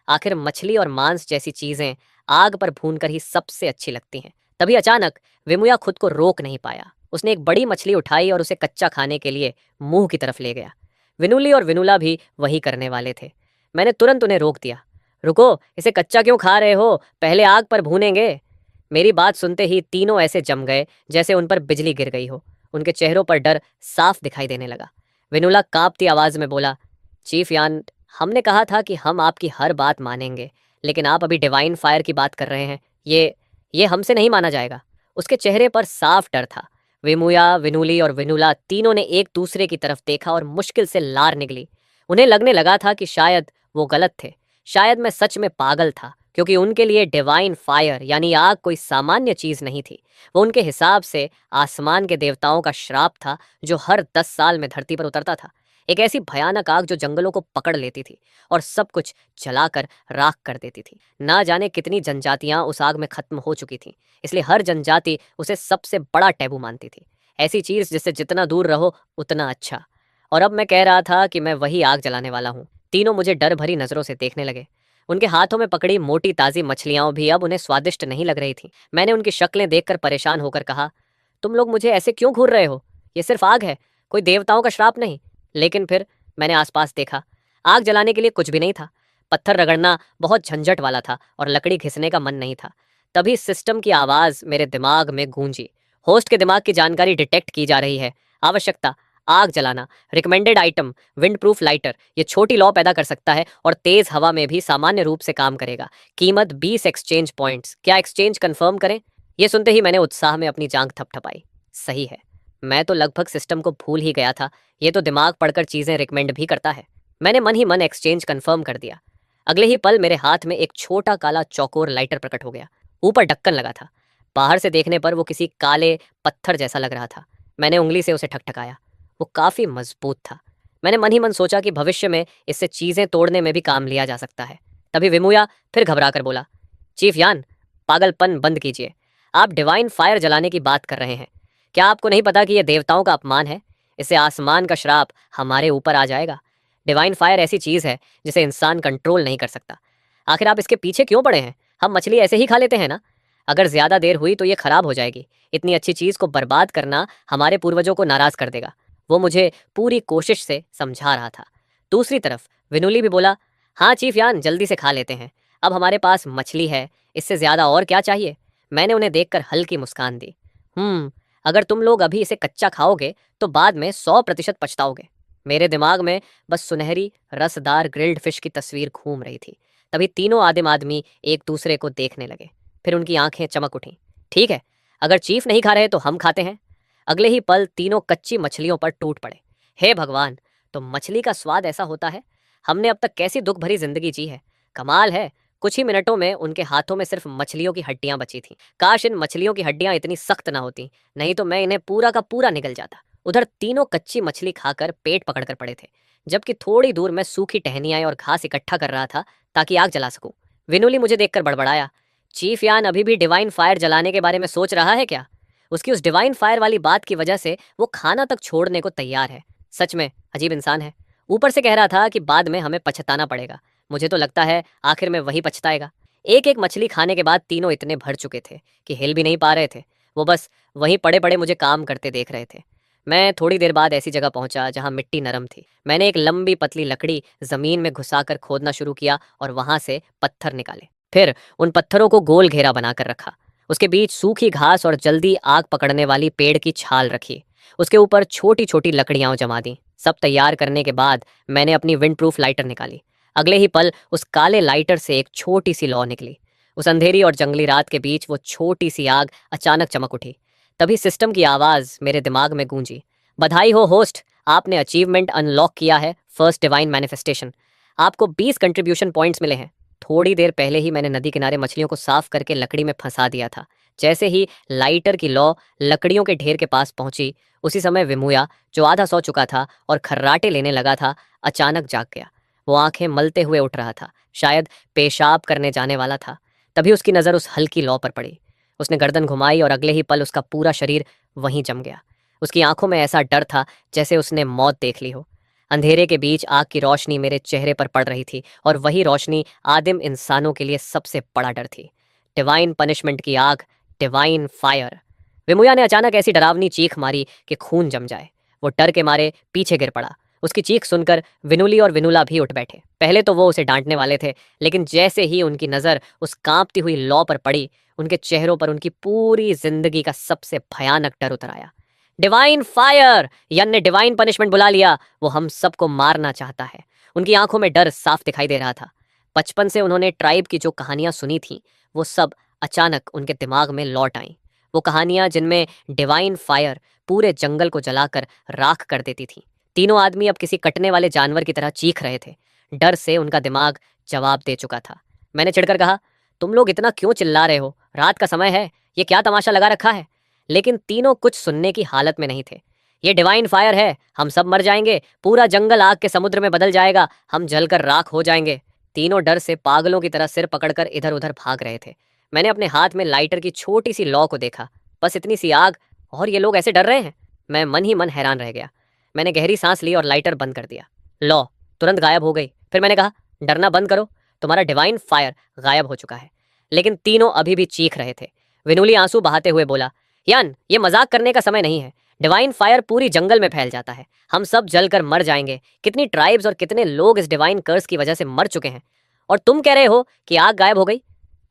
A: आखिर मछली और मांस जैसी चीजें आग पर भूनकर ही सबसे अच्छी लगती हैं। तभी अचानक विमुया खुद को रोक नहीं पाया। उसने एक बड़ी मछली उठाई और उसे कच्चा खाने के लिए मुंह की तरफ ले गया। विनुली और विनुला भी वही करने वाले थे। मैंने तुरंत उन्हें रोक दिया। रुको, इसे कच्चा क्यों खा रहे हो? पहले आग पर भूनेंगे। मेरी बात सुनते ही तीनों ऐसे जम गए जैसे उन पर बिजली गिर गई हो। उनके चेहरों पर डर साफ दिखाई देने लगा। विनुला कांपती आवाज में बोला, चीफ यान, हमने कहा था कि हम आपकी हर बात मानेंगे, लेकिन आप अभी डिवाइन फायर की बात कर रहे हैं। ये हमसे नहीं माना जाएगा। उसके चेहरे पर साफ डर था। विमुया, विनुली और विनुला तीनों ने एक दूसरे की तरफ देखा और मुश्किल से लार निकली। उन्हें लगने लगा था कि शायद वो गलत थे। शायद मैं सच में पागल था, क्योंकि उनके लिए डिवाइन फायर यानी आग कोई सामान्य चीज नहीं थी। वो उनके हिसाब से आसमान के देवताओं का श्राप था, जो हर 10 साल में धरती पर उतरता था। एक ऐसी भयानक आग जो जंगलों को पकड़ लेती थी और सब कुछ जलाकर राख कर देती थी। ना जाने कितनी जनजातियां उस आग में खत्म हो चुकी थीं, इसलिए हर जनजाति उसे सबसे बड़ा टैबू मानती थी। ऐसी चीज जिससे जितना दूर रहो उतना अच्छा। और अब मैं कह रहा था कि मैं वही आग जलाने वाला हूँ। तीनों मुझे डर भरी नजरों से देखने लगे। उनके हाथों में पकड़ी मोटी ताजी मछलियां भी अब उन्हें स्वादिष्ट नहीं लग रही थी। मैंने उनकी शक्लें देखकर परेशान होकर कहा, तुम लोग मुझे ऐसे क्यों घूर रहे हो? ये सिर्फ आग है, कोई देवताओं का श्राप नहीं। लेकिन फिर मैंने आसपास देखा। आग जलाने के लिए कुछ भी नहीं था। पत्थर रगड़ना बहुत झंझट वाला था और लकड़ी घिसने का मन नहीं था। तभी सिस्टम की आवाज मेरे दिमाग में गूंजी। होस्ट के दिमाग की जानकारी डिटेक्ट की जा रही है। आवश्यकता, आग जलाना। Recommended item, wind proof lighter. ये छोटी लौ पैदा कर सकता है और तेज हवा में भी सामान्य रूप से काम करेगा। कीमत 20 एक्सचेंज पॉइंट्स। क्या एक्सचेंज कंफर्म करें? ये सुनते ही मैंने उत्साह में अपनी जांग थपथपाई। सही है, मैं तो लगभग सिस्टम को भूल ही गया था। ये तो दिमाग पढ़कर चीजें रिकमेंड भी करता है। मैंने मन ही मन एक्सचेंज कंफर्म कर दिया। अगले ही पल मेरे हाथ में एक छोटा काला चौकोर लाइटर प्रकट हो गया। ऊपर ढक्कन लगा था। बाहर से देखने पर वो किसी काले पत्थर जैसा लग रहा था। मैंने उंगली से उसे ठकठकाया। वो काफी मजबूत था। मैंने मन ही मन सोचा कि भविष्य में इससे चीजें तोड़ने में भी काम लिया जा सकता है। तभी विमुया फिर घबरा कर बोला, चीफ यान, पागलपन बंद कीजिए। आप डिवाइन फायर जलाने की बात कर रहे हैं। क्या आपको नहीं पता कि यह देवताओं का अपमान है? इससे आसमान का श्राप हमारे ऊपर आ जाएगा। डिवाइन फायर ऐसी चीज है जिसे इंसान कंट्रोल नहीं कर सकता। आखिर आप इसके पीछे क्यों पड़े हैं? हम मछली ऐसे ही खा लेते हैं ना। अगर ज्यादा देर हुई तो ये खराब हो जाएगी। इतनी अच्छी चीज को बर्बाद करना हमारे पूर्वजों को नाराज कर देगा। वो मुझे पूरी कोशिश से समझा रहा था। दूसरी तरफ विनुली भी बोला, हाँ चीफ यान, जल्दी से खा लेते हैं। अब हमारे पास मछली है, इससे ज्यादा और क्या चाहिए? मैंने उन्हें देखकर हल्की मुस्कान दी। अगर तुम लोग अभी इसे कच्चा खाओगे तो बाद में 100% पछताओगे। मेरे दिमाग में बस सुनहरी रसदार ग्रिल्ड फिश की तस्वीर घूम रही थी। तभी तीनों आदिम आदमी एक दूसरे को देखने लगे। फिर उनकी आंखें चमक उठीं। ठीक है, अगर चीफ नहीं खा रहे तो हम खाते हैं। अगले ही पल तीनों कच्ची मछलियों पर टूट पड़े। हे भगवान, तो मछली का स्वाद ऐसा होता है? हमने अब तक कैसी दुख भरी जिंदगी जी है। कमाल है, कुछ ही मिनटों में उनके हाथों में सिर्फ मछलियों की हड्डियां बची थीं। काश इन मछलियों की हड्डियां इतनी सख्त ना होती, नहीं तो मैं इन्हें पूरा का पूरा निगल जाता। उधर तीनों कच्ची मछली खाकर पेट पकड़कर पड़े थे, जबकि थोड़ी दूर मैं सूखी टहनियां और घास इकट्ठा कर रहा था ताकि आग जला सकूं। विनुली मुझे देखकर बड़बड़ाया, चीफ यान अभी भी डिवाइन फायर जलाने के बारे में सोच रहा है क्या? उसकी उस डिवाइन फायर वाली बात की वजह से वो खाना तक छोड़ने को तैयार है। सच में अजीब इंसान है। ऊपर से कह रहा था कि बाद में हमें पछताना पड़ेगा। मुझे तो लगता है आखिर में वही पछताएगा। एक एक मछली खाने के बाद तीनों इतने भर चुके थे कि हिल भी नहीं पा रहे थे। वो बस वहीं पड़े पड़े मुझे काम करते देख रहे थे। मैं थोड़ी देर बाद ऐसी जगह पहुंचा जहां मिट्टी नरम थी। मैंने एक लंबी पतली लकड़ी जमीन में घुसाकर खोदना शुरू किया और वहां से पत्थर निकाले। फिर उन पत्थरों को गोल घेरा बनाकर रखा। उसके बीच सूखी घास और जल्दी आग पकड़ने वाली पेड़ की छाल रखी। उसके ऊपर छोटी छोटी लकड़ियां जमा दी। सब तैयार करने के बाद मैंने अपनी विंड प्रूफ लाइटर निकाली। अगले ही पल उस काले लाइटर से एक छोटी सी लौ निकली। उस अंधेरी और जंगली रात के बीच वो छोटी सी आग अचानक चमक उठी। तभी सिस्टम की आवाज मेरे दिमाग में गूंजी। बधाई हो होस्ट, आपने अचीवमेंट अनलॉक किया है, फर्स्ट डिवाइन मैनिफेस्टेशन। आपको 20 कंट्रीब्यूशन पॉइंट्स मिले हैं। थोड़ी देर पहले ही मैंने नदी किनारे मछलियों को साफ करके लकड़ी में फंसा दिया था। जैसे ही लाइटर की लौ लकड़ियों के ढेर के पास पहुंची, उसी समय विमुया, जो आधा सो चुका था और खर्राटे लेने लगा था, अचानक जाग गया। वो आंखें मलते हुए उठ रहा था, शायद पेशाब करने जाने वाला था। तभी उसकी नज़र उस हल्की लौ पर पड़ी। उसने गर्दन घुमाई और अगले ही पल उसका पूरा शरीर वहीं जम गया। उसकी आंखों में ऐसा डर था जैसे उसने मौत देख ली हो। अंधेरे के बीच आग की रोशनी मेरे चेहरे पर पड़ रही थी और वही रोशनी आदिम इंसानों के लिए सबसे बड़ा डर थी। डिवाइन पनिशमेंट की आग, डिवाइन फायर। विमुया ने अचानक ऐसी डरावनी चीख मारी कि खून जम जाए। वो डर के मारे पीछे गिर पड़ा। उसकी चीख सुनकर विनुली और विनुला भी उठ बैठे। पहले तो वो उसे डांटने वाले थे, लेकिन जैसे ही उनकी नज़र उस कांपती हुई लौ पर पड़ी, उनके चेहरों पर उनकी पूरी जिंदगी का सबसे भयानक डर उतर आया। Divine fire! यन ने डिवाइन पनिशमेंट बुला लिया। वो हम सबको मारना चाहता है। उनकी आंखों में डर साफ दिखाई दे रहा था। बचपन से उन्होंने ट्राइब की जो कहानियां सुनी थी, वो सब अचानक उनके दिमाग में लौट आईं। वो कहानियां जिनमें डिवाइन फायर पूरे जंगल को जलाकर राख कर देती थी। तीनों आदमी अब किसी कटने वाले जानवर की तरह चीख रहे थे। डर से उनका दिमाग जवाब दे चुका था। मैंने चिढ़कर कहा, तुम लोग इतना क्यों चिल्ला रहे हो? रात का समय है, ये क्या तमाशा लगा रखा है? लेकिन तीनों कुछ सुनने की हालत में नहीं थे। ये डिवाइन फायर है, हम सब मर जाएंगे, पूरा जंगल आग के समुद्र में बदल जाएगा, हम जलकर राख हो जाएंगे। तीनों डर से पागलों की तरह सिर पकड़कर इधर उधर भाग रहे थे। मैंने अपने हाथ में लाइटर की छोटी सी लौ को देखा। बस इतनी सी आग, और ये लोग ऐसे डर रहे हैं। मैं मन ही मन हैरान रह गया। मैंने गहरी सांस ली और लाइटर बंद कर दिया। लौ तुरंत गायब हो गई। फिर मैंने कहा, डरना बंद करो, तुम्हारा डिवाइन फायर गायब हो चुका है। लेकिन तीनों अभी भी चीख रहे थे। विनोली आंसू बहाते हुए बोला, यान, ये मजाक करने का समय नहीं है। डिवाइन फायर पूरी जंगल में फैल जाता है, हम सब जलकर मर जाएंगे। कितनी ट्राइब्स और कितने लोग इस डिवाइन कर्स की वजह से मर चुके हैं, और तुम कह रहे हो कि आग गायब हो गई?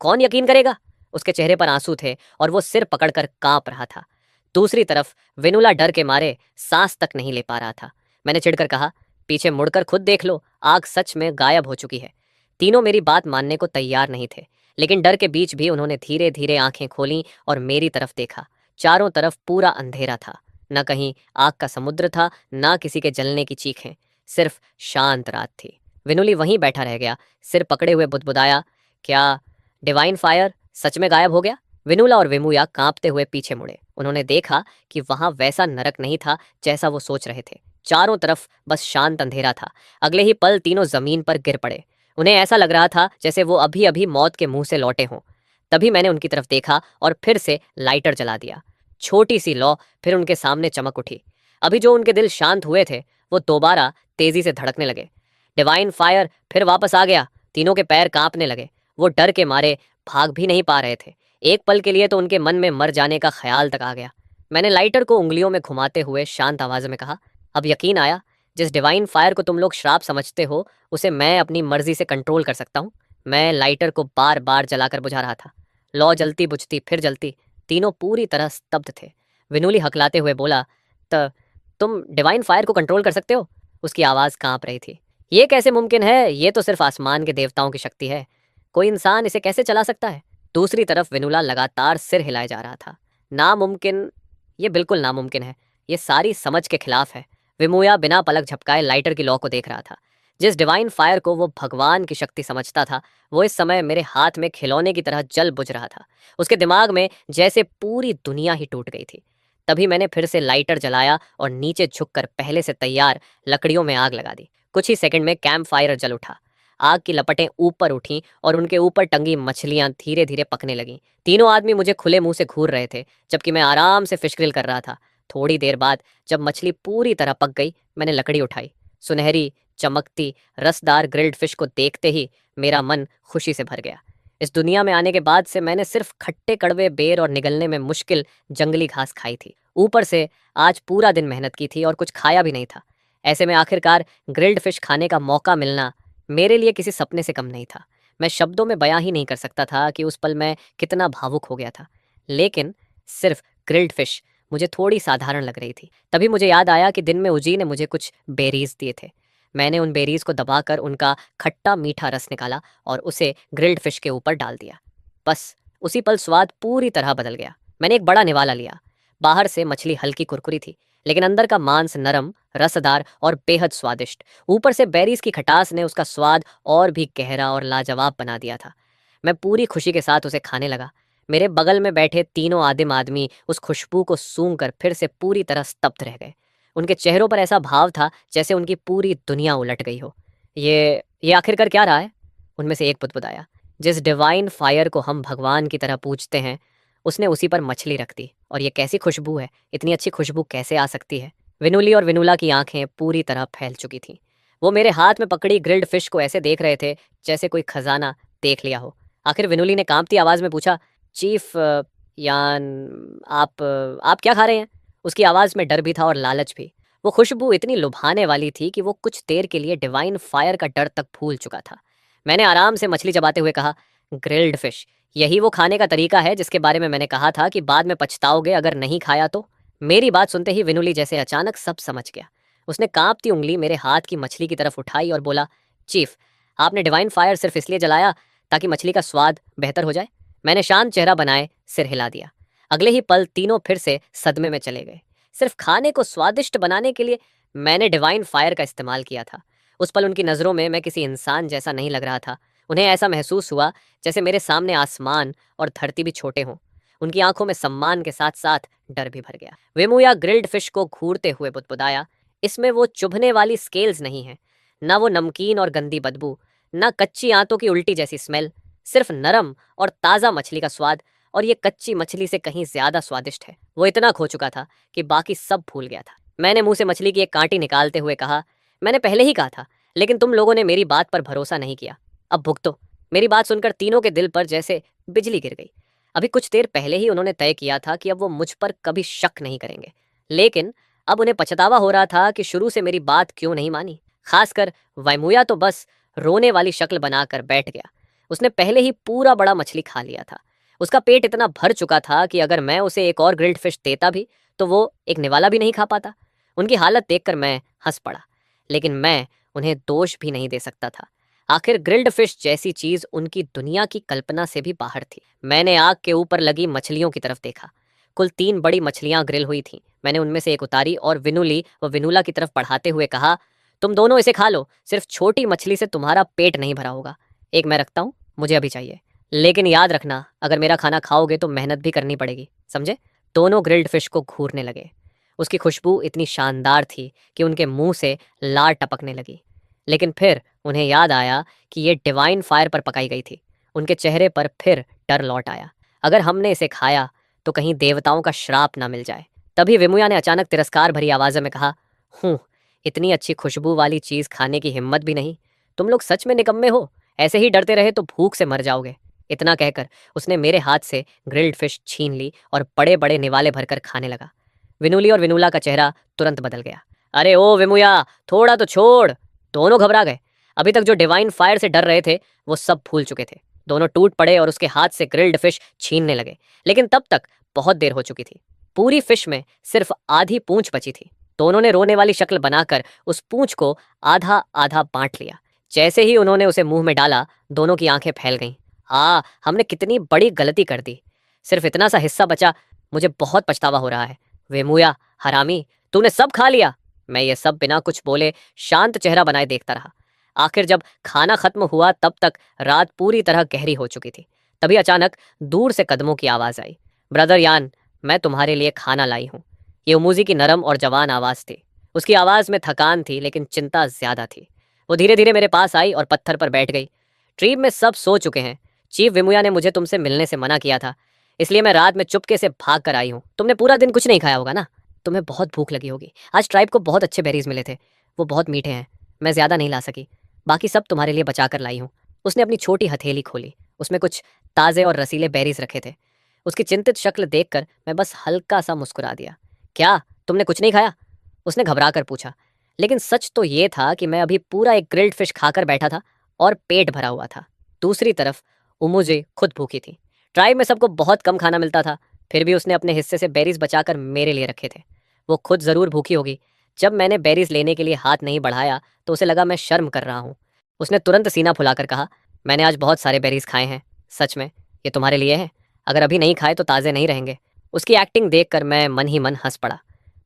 A: कौन यकीन करेगा? उसके चेहरे पर आंसू थे और वो सिर पकड़कर कांप रहा था। दूसरी तरफ विनुला डर के मारे सांस तक नहीं ले पा रहा था। मैंने चिढ़कर कहा, पीछे मुड़कर खुद देख लो, आग सच में गायब हो चुकी है। तीनों मेरी बात मानने को तैयार नहीं थे, लेकिन डर के बीच भी उन्होंने धीरे धीरे आंखें खोलीं और मेरी तरफ देखा। चारों तरफ पूरा अंधेरा था। न कहीं आग का समुद्र था, ना किसी के जलने की चीखें। सिर्फ शांत रात थी। विनुली वहीं बैठा रह गया, सिर पकड़े हुए बुदबुदाया, क्या डिवाइन फायर सच में गायब हो गया? विनुला और विमुया कांपते हुए पीछे मुड़े। उन्होंने देखा कि वहां वैसा नरक नहीं था जैसा वो सोच रहे थे। चारों तरफ बस शांत अंधेरा था। अगले ही पल तीनों जमीन पर गिर पड़े। उन्हें ऐसा लग रहा था जैसे वो अभी अभी मौत के मुंह से लौटे हों। तभी मैंने उनकी तरफ देखा और फिर से लाइटर जला दिया। छोटी सी लौ फिर उनके सामने चमक उठी। अभी जो उनके दिल शांत हुए थे, वो दोबारा तेजी से धड़कने लगे। डिवाइन फायर फिर वापस आ गया। तीनों के पैर कांपने लगे। वो डर के मारे भाग भी नहीं पा रहे थे। एक पल के लिए तो उनके मन में मर जाने का ख्याल तक आ गया। मैंने लाइटर को उंगलियों में घुमाते हुए शांत आवाज में कहा, अब यकीन आया? जिस डिवाइन फायर को तुम लोग श्राप समझते हो, उसे मैं अपनी मर्जी से कंट्रोल कर सकता हूँ। मैं लाइटर को बार बार जलाकर बुझा रहा था। लौ जलती बुझती फिर जलती। तीनों पूरी तरह स्तब्ध थे। विनोली हकलाते हुए बोला, त तुम डिवाइन फायर को कंट्रोल कर सकते हो? उसकी आवाज कांप रही थी। ये कैसे मुमकिन है? ये तो सिर्फ आसमान के देवताओं की शक्ति है। कोई इंसान इसे कैसे चला सकता है? दूसरी तरफ विनुला लगातार सिर हिलाए जा रहा था। नामुमकिन? ये बिल्कुल नामुमकिन है। ये सारी समझ के खिलाफ है। विमुया बिना पलक झपकाए लाइटर की लौ को देख रहा था। जिस डिवाइन फायर को वो भगवान की शक्ति समझता था, वो इस समय मेरे हाथ में खिलौने की तरह जल बुझ रहा था। उसके दिमाग में जैसे पूरी दुनिया ही टूट गई थी। तभी मैंने फिर से लाइटर जलाया और नीचे झुककर पहले से तैयार लकड़ियों में आग लगा दी। कुछ ही सेकंड में कैंप फायर जल उठा। आग की लपटें ऊपर उठीं और उनके ऊपर टंगी मछलियां धीरे धीरे पकने लगीं। तीनों आदमी मुझे खुले मुंह से घूर रहे थे, जबकि मैं आराम से फिश ग्रिल कर रहा था। थोड़ी देर बाद जब मछली पूरी तरह पक गई, मैंने लकड़ी उठाई। सुनहरी, चमकती, रसदार ग्रिल्ड फिश को देखते ही मेरा मन खुशी से भर गया। इस दुनिया में आने के बाद से मैंने सिर्फ खट्टे कड़वे बेर और निगलने में मुश्किल जंगली घास खाई थी। ऊपर से आज पूरा दिन मेहनत की थी और कुछ खाया भी नहीं था। ऐसे में आखिरकार ग्रिल्ड फिश खाने का मौका मिलना मेरे लिए किसी सपने से कम नहीं था। मैं शब्दों में बयां ही नहीं कर सकता था कि उस पल मैं कितना भावुक हो गया था। लेकिन सिर्फ ग्रिल्ड फिश मुझे थोड़ी साधारण लग रही थी। तभी मुझे याद आया कि दिन में उजी ने मुझे कुछ बेरीज दिए थे। मैंने उन बेरीज को दबाकर उनका खट्टा मीठा रस निकाला और उसे ग्रिल्ड फिश के ऊपर डाल दिया। बस उसी पल स्वाद पूरी तरह बदल गया। मैंने एक बड़ा निवाला लिया। बाहर से मछली हल्की कुरकुरी थी, लेकिन अंदर का मांस नरम, रसदार और बेहद स्वादिष्ट। ऊपर से बेरीज की खटास ने उसका स्वाद और भी गहरा और लाजवाब बना दिया था। मैं पूरी खुशी के साथ उसे खाने लगा। मेरे बगल में बैठे तीनों आदिम आदमी उस खुशबू को सूंघकर फिर से पूरी तरह स्तब्ध रह गए। उनके चेहरों पर ऐसा भाव था जैसे उनकी पूरी दुनिया उलट गई हो। ये आखिरकार क्या रहा है? उनमें से एक बुदबुदाया। जिस डिवाइन फायर को हम भगवान की तरह पूजते हैं, उसने उसी पर मछली रख दी। और ये कैसी खुशबू है? इतनी अच्छी खुशबू कैसे आ सकती है? विनुली और विनुला की आंखें पूरी तरह फैल चुकी थीं। वो मेरे हाथ में पकड़ी ग्रिल्ड फिश को ऐसे देख रहे थे जैसे कोई खजाना देख लिया हो। आखिर विनुली ने कांपती आवाज में पूछा, चीफ यान आप क्या खा रहे हैं? उसकी आवाज में डर भी था और लालच भी। वो खुशबू इतनी लुभाने वाली थी कि वो कुछ देर के लिए डिवाइन फायर का डर तक भूल चुका था। मैंने आराम से मछली चबाते हुए कहा, ग्रिल्ड फिश, यही वो खाने का तरीका है जिसके बारे में मैंने कहा था कि बाद में पछताओगे अगर नहीं खाया तो। मेरी बात सुनते ही विनुली जैसे अचानक सब समझ गया। उसने कांपती उंगली मेरे हाथ की मछली की तरफ उठाई और बोला, चीफ, आपने डिवाइन फायर सिर्फ इसलिए जलाया ताकि मछली का स्वाद बेहतर हो जाए? मैंने शांत चेहरा बनाए सिर हिला दिया। अगले ही पल तीनों फिर से सदमे में चले गए। सिर्फ खाने को स्वादिष्ट बनाने के लिए मैंने डिवाइन फायर का इस्तेमाल किया था। उस पल उनकी नज़रों में मैं किसी इंसान जैसा नहीं लग रहा था। उन्हें ऐसा महसूस हुआ जैसे मेरे सामने आसमान और धरती भी छोटे हों। उनकी आंखों में सम्मान के साथ साथ डर भी भर गया। वेमुया ग्रिल्ड फिश को घूरते हुए बुदबुदाया, इसमें वो चुभने वाली स्केल्स नहीं है, ना वो नमकीन और गंदी बदबू, ना कच्ची आंतों की उल्टी जैसी स्मेल। सिर्फ नरम और ताज़ा मछली का स्वाद। और ये कच्ची मछली से कहीं ज्यादा स्वादिष्ट है। वो इतना खो चुका था कि बाकी सब भूल गया था। मैंने मुंह से मछली की एक कांटी निकालते हुए कहा, मैंने पहले ही कहा था, लेकिन तुम लोगों ने मेरी बात पर भरोसा नहीं किया। अब भुगतो। मेरी बात सुनकर तीनों के दिल पर जैसे बिजली गिर गई। अभी कुछ देर पहले ही उन्होंने तय किया था कि अब वो मुझ पर कभी शक नहीं करेंगे, लेकिन अब उन्हें पछतावा हो रहा था कि शुरू से मेरी बात क्यों नहीं मानी। खासकर वैमुया तो बस रोने वाली शक्ल बनाकर बैठ गया। उसने पहले ही पूरा बड़ा मछली खा लिया था। उसका पेट इतना भर चुका था कि अगर मैं उसे एक और ग्रिल्ड फिश देता भी तो वो एक निवाला भी नहीं खा पाता। उनकी हालत देखकर मैं हंस पड़ा, लेकिन मैं उन्हें दोष भी नहीं दे सकता था। आखिर ग्रिल्ड फिश जैसी चीज उनकी दुनिया की कल्पना से भी बाहर थी। मैंने आग के ऊपर लगी मछलियों की तरफ देखा। कुल 3 बड़ी मछलियां ग्रिल हुई थीं। मैंने उनमें से एक उतारी और विनुली व विनुला की तरफ बढ़ाते हुए कहा, तुम दोनों इसे खा लो, सिर्फ छोटी मछली से तुम्हारा पेट नहीं भरा होगा। एक मैं रखता हूँ, मुझे अभी चाहिए। लेकिन याद रखना, अगर मेरा खाना खाओगे तो मेहनत भी करनी पड़ेगी, समझे? दोनों ग्रिल्ड फिश को घूरने लगे। उसकी खुशबू इतनी शानदार थी कि उनके मुंह से लार टपकने लगी। लेकिन फिर उन्हें याद आया कि ये डिवाइन फायर पर पकाई गई थी। उनके चेहरे पर फिर डर लौट आया। अगर हमने इसे खाया तो कहीं देवताओं का श्राप ना मिल जाए। तभी विमुया ने अचानक तिरस्कार भरी आवाज में कहा, हूँ, इतनी अच्छी खुशबू वाली चीज खाने की हिम्मत भी नहीं? तुम लोग सच में निकम्मे हो। ऐसे ही डरते रहे तो भूख से मर जाओगे। इतना कहकर उसने मेरे हाथ से ग्रिल्ड फिश छीन ली और बड़े बड़े निवाले भरकर खाने लगा। विनुली और विनुला का चेहरा तुरंत बदल गया। अरे ओ विमुया, थोड़ा तो छोड़। दोनों घबरा गए। अभी तक जो डिवाइन फायर से डर रहे थे वो सब भूल चुके थे। दोनों टूट पड़े और उसके हाथ से ग्रिल्ड फिश छीनने लगे। लेकिन तब तक बहुत देर हो चुकी थी। पूरी फिश में सिर्फ आधी पूंछ बची थी। दोनों ने रोने वाली शक्ल बनाकर उस पूंछ को आधा आधा बांट लिया। जैसे ही उन्होंने उसे मुंह में डाला, दोनों की आंखें फैल गईं। हमने कितनी बड़ी गलती कर दी। सिर्फ इतना सा हिस्सा बचा। मुझे बहुत पछतावा हो रहा है। वेमुया, हरामी, तूने सब खा लिया। मैं ये सब बिना कुछ बोले शांत चेहरा बनाए देखता रहा। आखिर जब खाना खत्म हुआ तब तक रात पूरी तरह गहरी हो चुकी थी। तभी अचानक दूर से कदमों की आवाज आई। ब्रदर यान, मैं तुम्हारे लिए खाना लाई हूँ। ये उमूजी की नरम और जवान आवाज थी। उसकी आवाज में थकान थी लेकिन चिंता ज्यादा थी। वो धीरे धीरे मेरे पास आई और पत्थर पर बैठ गई। ट्रीब में सब सो चुके हैं। चीफ विमुया ने मुझे तुमसे मिलने से मना किया था, इसलिए मैं रात में चुपके से भाग कर आई हूँ। तुमने पूरा दिन कुछ नहीं खाया होगा ना? तुम्हें बहुत भूख लगी होगी। आज ट्राइब को बहुत अच्छे बेरीज मिले थे, वो बहुत मीठे हैं। मैं ज़्यादा नहीं ला सकी, बाकी सब तुम्हारे लिए बचा कर लाई हूँ। उसने अपनी छोटी हथेली खोली, उसमें कुछ ताज़े और रसीले बेरीज रखे थे। उसकी चिंतित शक्ल देखकर मैं बस हल्का सा मुस्कुरा दिया। क्या तुमने कुछ नहीं खाया? उसने घबरा कर पूछा। लेकिन सच तो ये था कि मैं अभी पूरा एक ग्रिल्ड फिश खाकर बैठा था और पेट भरा हुआ था। दूसरी तरफ उमुजे खुद भूखी थी। ट्राइब में सबको बहुत कम खाना मिलता था, फिर भी उसने अपने हिस्से से बेरीज बचाकर मेरे लिए रखे थे। वो खुद ज़रूर भूखी होगी। जब मैंने बेरीज लेने के लिए हाथ नहीं बढ़ाया तो उसे लगा मैं शर्म कर रहा हूँ। उसने तुरंत सीना फुलाकर कहा, मैंने आज बहुत सारे बेरीज खाए हैं, सच में, ये तुम्हारे लिए है। अगर अभी नहीं खाए तो ताज़े नहीं रहेंगे। उसकी एक्टिंग देखकर मैं मन ही मन हंस पड़ा।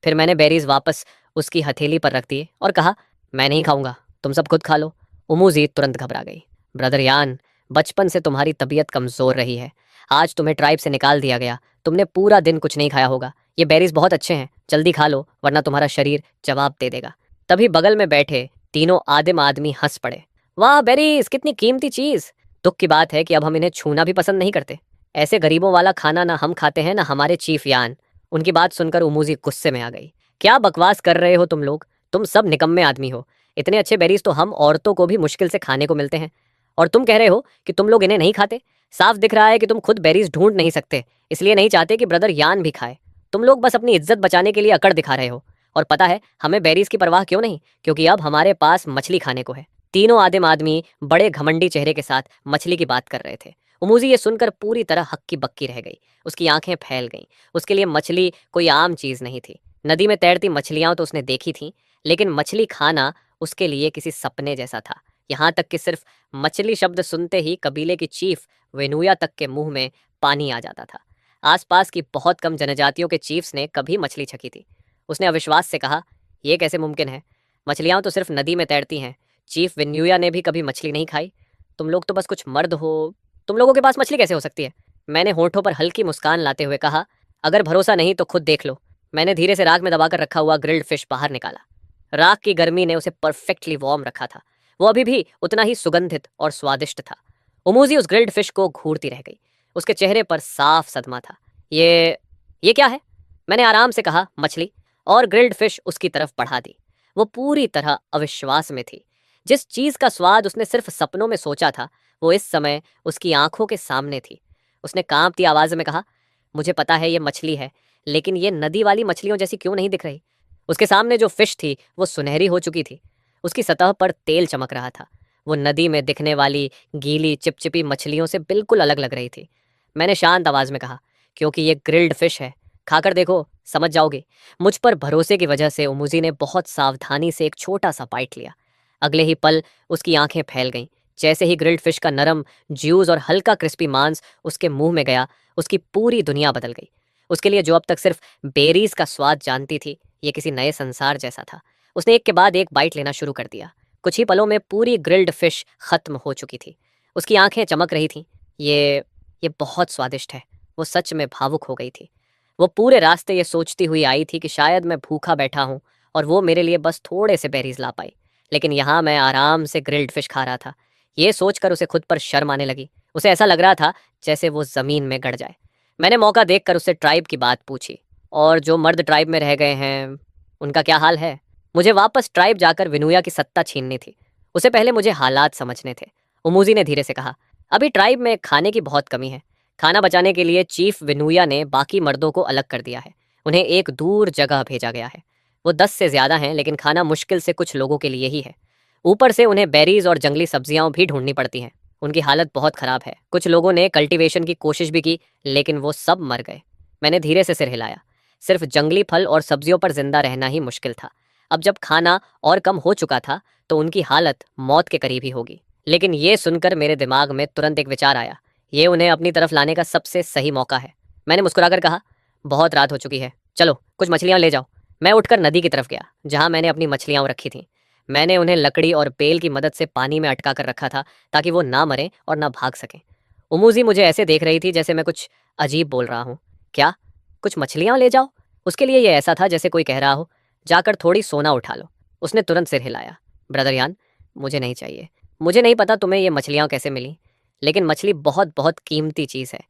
A: फिर मैंने बेरीज वापस उसकी हथेली पर रख दिए और कहा, मैं नहीं खाऊंगा, तुम सब खुद खा लो। उमूजी तुरंत घबरा गई। ब्रदर यान, बचपन से तुम्हारी तबीयत कमज़ोर रही है। आज तुम्हें ट्राइब से निकाल दिया गया, तुमने पूरा दिन कुछ नहीं खाया होगा। ये बेरीज बहुत अच्छे हैं, जल्दी खा लो वरना तुम्हारा शरीर जवाब दे देगा। तभी बगल में बैठे तीनों आदिम आदमी हंस पड़े। वाह बेरीज, कितनी कीमती चीज़। दुख की बात है कि अब हम इन्हें छूना भी पसंद नहीं करते। ऐसे गरीबों वाला खाना ना हम खाते हैं ना हमारे चीफ यान। उनकी बात सुनकर उमूजी गुस्से में आ गई। क्या बकवास कर रहे हो तुम लोग? तुम सब निकम्मे आदमी हो। इतने अच्छे बेरीज तो हम औरतों को भी मुश्किल से खाने को मिलते हैं, और तुम कह रहे हो कि तुम लोग इन्हें नहीं खाते। साफ दिख रहा है कि तुम खुद बेरीज ढूंढ नहीं सकते, इसलिए नहीं चाहते कि ब्रदर यान भी खाए। तुम लोग बस अपनी इज्जत बचाने के लिए अकड़ दिखा रहे हो। और पता है हमें बेरीज की परवाह क्यों नहीं? क्योंकि अब हमारे पास मछली खाने को है। तीनों आदिम आदमी बड़े घमंडी चेहरे के साथ मछली की बात कर रहे थे। उमूजी ये सुनकर पूरी तरह हक्की बक्की रह गई। उसकी आंखें फैल गईं। उसके लिए मछली कोई आम चीज नहीं थी। नदी में तैरती मछलियां तो उसने देखी थीं, लेकिन मछली खाना उसके लिए किसी सपने जैसा था। यहाँ तक कि सिर्फ मछली शब्द सुनते ही कबीले की चीफ वेनुया तक के मुंह में पानी आ जाता था। आसपास की बहुत कम जनजातियों के चीफ्स ने कभी मछली छकी थी। उसने अविश्वास से कहा, यह कैसे मुमकिन है? मछलियां तो सिर्फ नदी में तैरती हैं। चीफ वेन्यूया ने भी कभी मछली नहीं खाई। तुम लोग तो बस कुछ मर्द हो, तुम लोगों के पास मछली कैसे हो सकती है? मैंने होठों पर हल्की मुस्कान लाते हुए कहा, अगर भरोसा नहीं तो खुद देख लो। मैंने धीरे से राख में दबाकर रखा हुआ ग्रिल्ड फिश बाहर निकाला। राख की गर्मी ने उसे परफेक्टली वार्म रखा था। वो अभी भी उतना ही सुगंधित और स्वादिष्ट था। उमूजी उस ग्रिल्ड फिश को घूरती रह गई। उसके चेहरे पर साफ सदमा था। ये क्या है? मैंने आराम से कहा, मछली। और ग्रिल्ड फिश उसकी तरफ बढ़ा दी। वो पूरी तरह अविश्वास में थी। जिस चीज का स्वाद उसने सिर्फ सपनों में सोचा था, वो इस समय उसकी आंखों के सामने थी। उसने कांपती आवाज में कहा, मुझे पता है ये मछली है, लेकिन ये नदी वाली मछलियों जैसी क्यों नहीं दिख रही? उसके सामने जो फिश थी वो सुनहरी हो चुकी थी। उसकी सतह पर तेल चमक रहा था। वो नदी में दिखने वाली गीली चिपचिपी मछलियों से बिल्कुल अलग लग रही थी। मैंने शांत आवाज में कहा, क्योंकि ये ग्रिल्ड फिश है, खाकर देखो, समझ जाओगे। मुझ पर भरोसे की वजह से उमुजी ने बहुत सावधानी से एक छोटा सा बाइट लिया। अगले ही पल उसकी आंखें फैल गईं। जैसे ही ग्रिल्ड फिश का नरम ज्यूस और हल्का क्रिस्पी मांस उसके मुंह में गया, उसकी पूरी दुनिया बदल गई। उसके लिए जो अब तक सिर्फ बेरीज का स्वाद जानती थी, ये किसी नए संसार जैसा था। उसने एक के बाद एक बाइट लेना शुरू कर दिया। कुछ ही पलों में पूरी ग्रिल्ड फिश खत्म हो चुकी थी। उसकी आंखें चमक रही थीं। ये बहुत स्वादिष्ट है। वो सच में भावुक हो गई थी। वो पूरे रास्ते ये सोचती हुई आई थी कि शायद मैं भूखा बैठा हूँ और वो मेरे लिए बस थोड़े से बेरीज ला पाई। लेकिन यहाँ मैं आराम से ग्रिल्ड फिश खा रहा था। ये सोचकर उसे खुद पर शर्म आने लगी। उसे ऐसा लग रहा था जैसे वो जमीन में गड़ जाए। मैंने मौका देखकर उससे ट्राइब की बात पूछी, और जो मर्द ट्राइब में रह गए हैं उनका क्या हाल है? मुझे वापस ट्राइब जाकर विनुया की सत्ता छीननी थी। उसे पहले मुझे हालात समझने थे। उमूजी ने धीरे से कहा, अभी ट्राइब में खाने की बहुत कमी है। खाना बचाने के लिए चीफ विनुया ने बाकी मर्दों को अलग कर दिया है। उन्हें एक दूर जगह भेजा गया है। वो 10 से ज्यादा हैं, लेकिन खाना मुश्किल से कुछ लोगों के लिए ही है। ऊपर से उन्हें बेरीज और जंगली सब्जियां भी ढूंढनी पड़ती हैं। उनकी हालत बहुत खराब है। कुछ लोगों ने कल्टीवेशन की कोशिश भी की, लेकिन वो सब मर गए। मैंने धीरे से सिर हिलाया। सिर्फ जंगली फल और सब्जियों पर जिंदा रहना ही मुश्किल था। अब जब खाना और कम हो चुका था तो उनकी हालत मौत के करीब ही होगी। लेकिन ये सुनकर मेरे दिमाग में तुरंत एक विचार आया। ये उन्हें अपनी तरफ लाने का सबसे सही मौका है। मैंने मुस्कुराकर कहा, बहुत रात हो चुकी है, चलो कुछ मछलियां ले जाओ। मैं उठकर नदी की तरफ गया, जहां मैंने अपनी मछलियां रखी थीं। मैंने उन्हें लकड़ी और बेल की मदद से पानी में अटका कर रखा था, ताकि वो ना मरें और ना भाग सकें। उमूजी मुझे ऐसे देख रही थी जैसे मैं कुछ अजीब बोल रहा हूँ। क्या? कुछ मछलियां ले जाओ? उसके लिए ये ऐसा था जैसे कोई कह रहा हो, जाकर थोड़ी सोना उठा लो। उसने तुरंत सिर हिलाया। ब्रदर यान, मुझे नहीं चाहिए। मुझे नहीं पता तुम्हें ये मछलियाँ कैसे मिली, लेकिन मछली बहुत बहुत कीमती चीज़ है।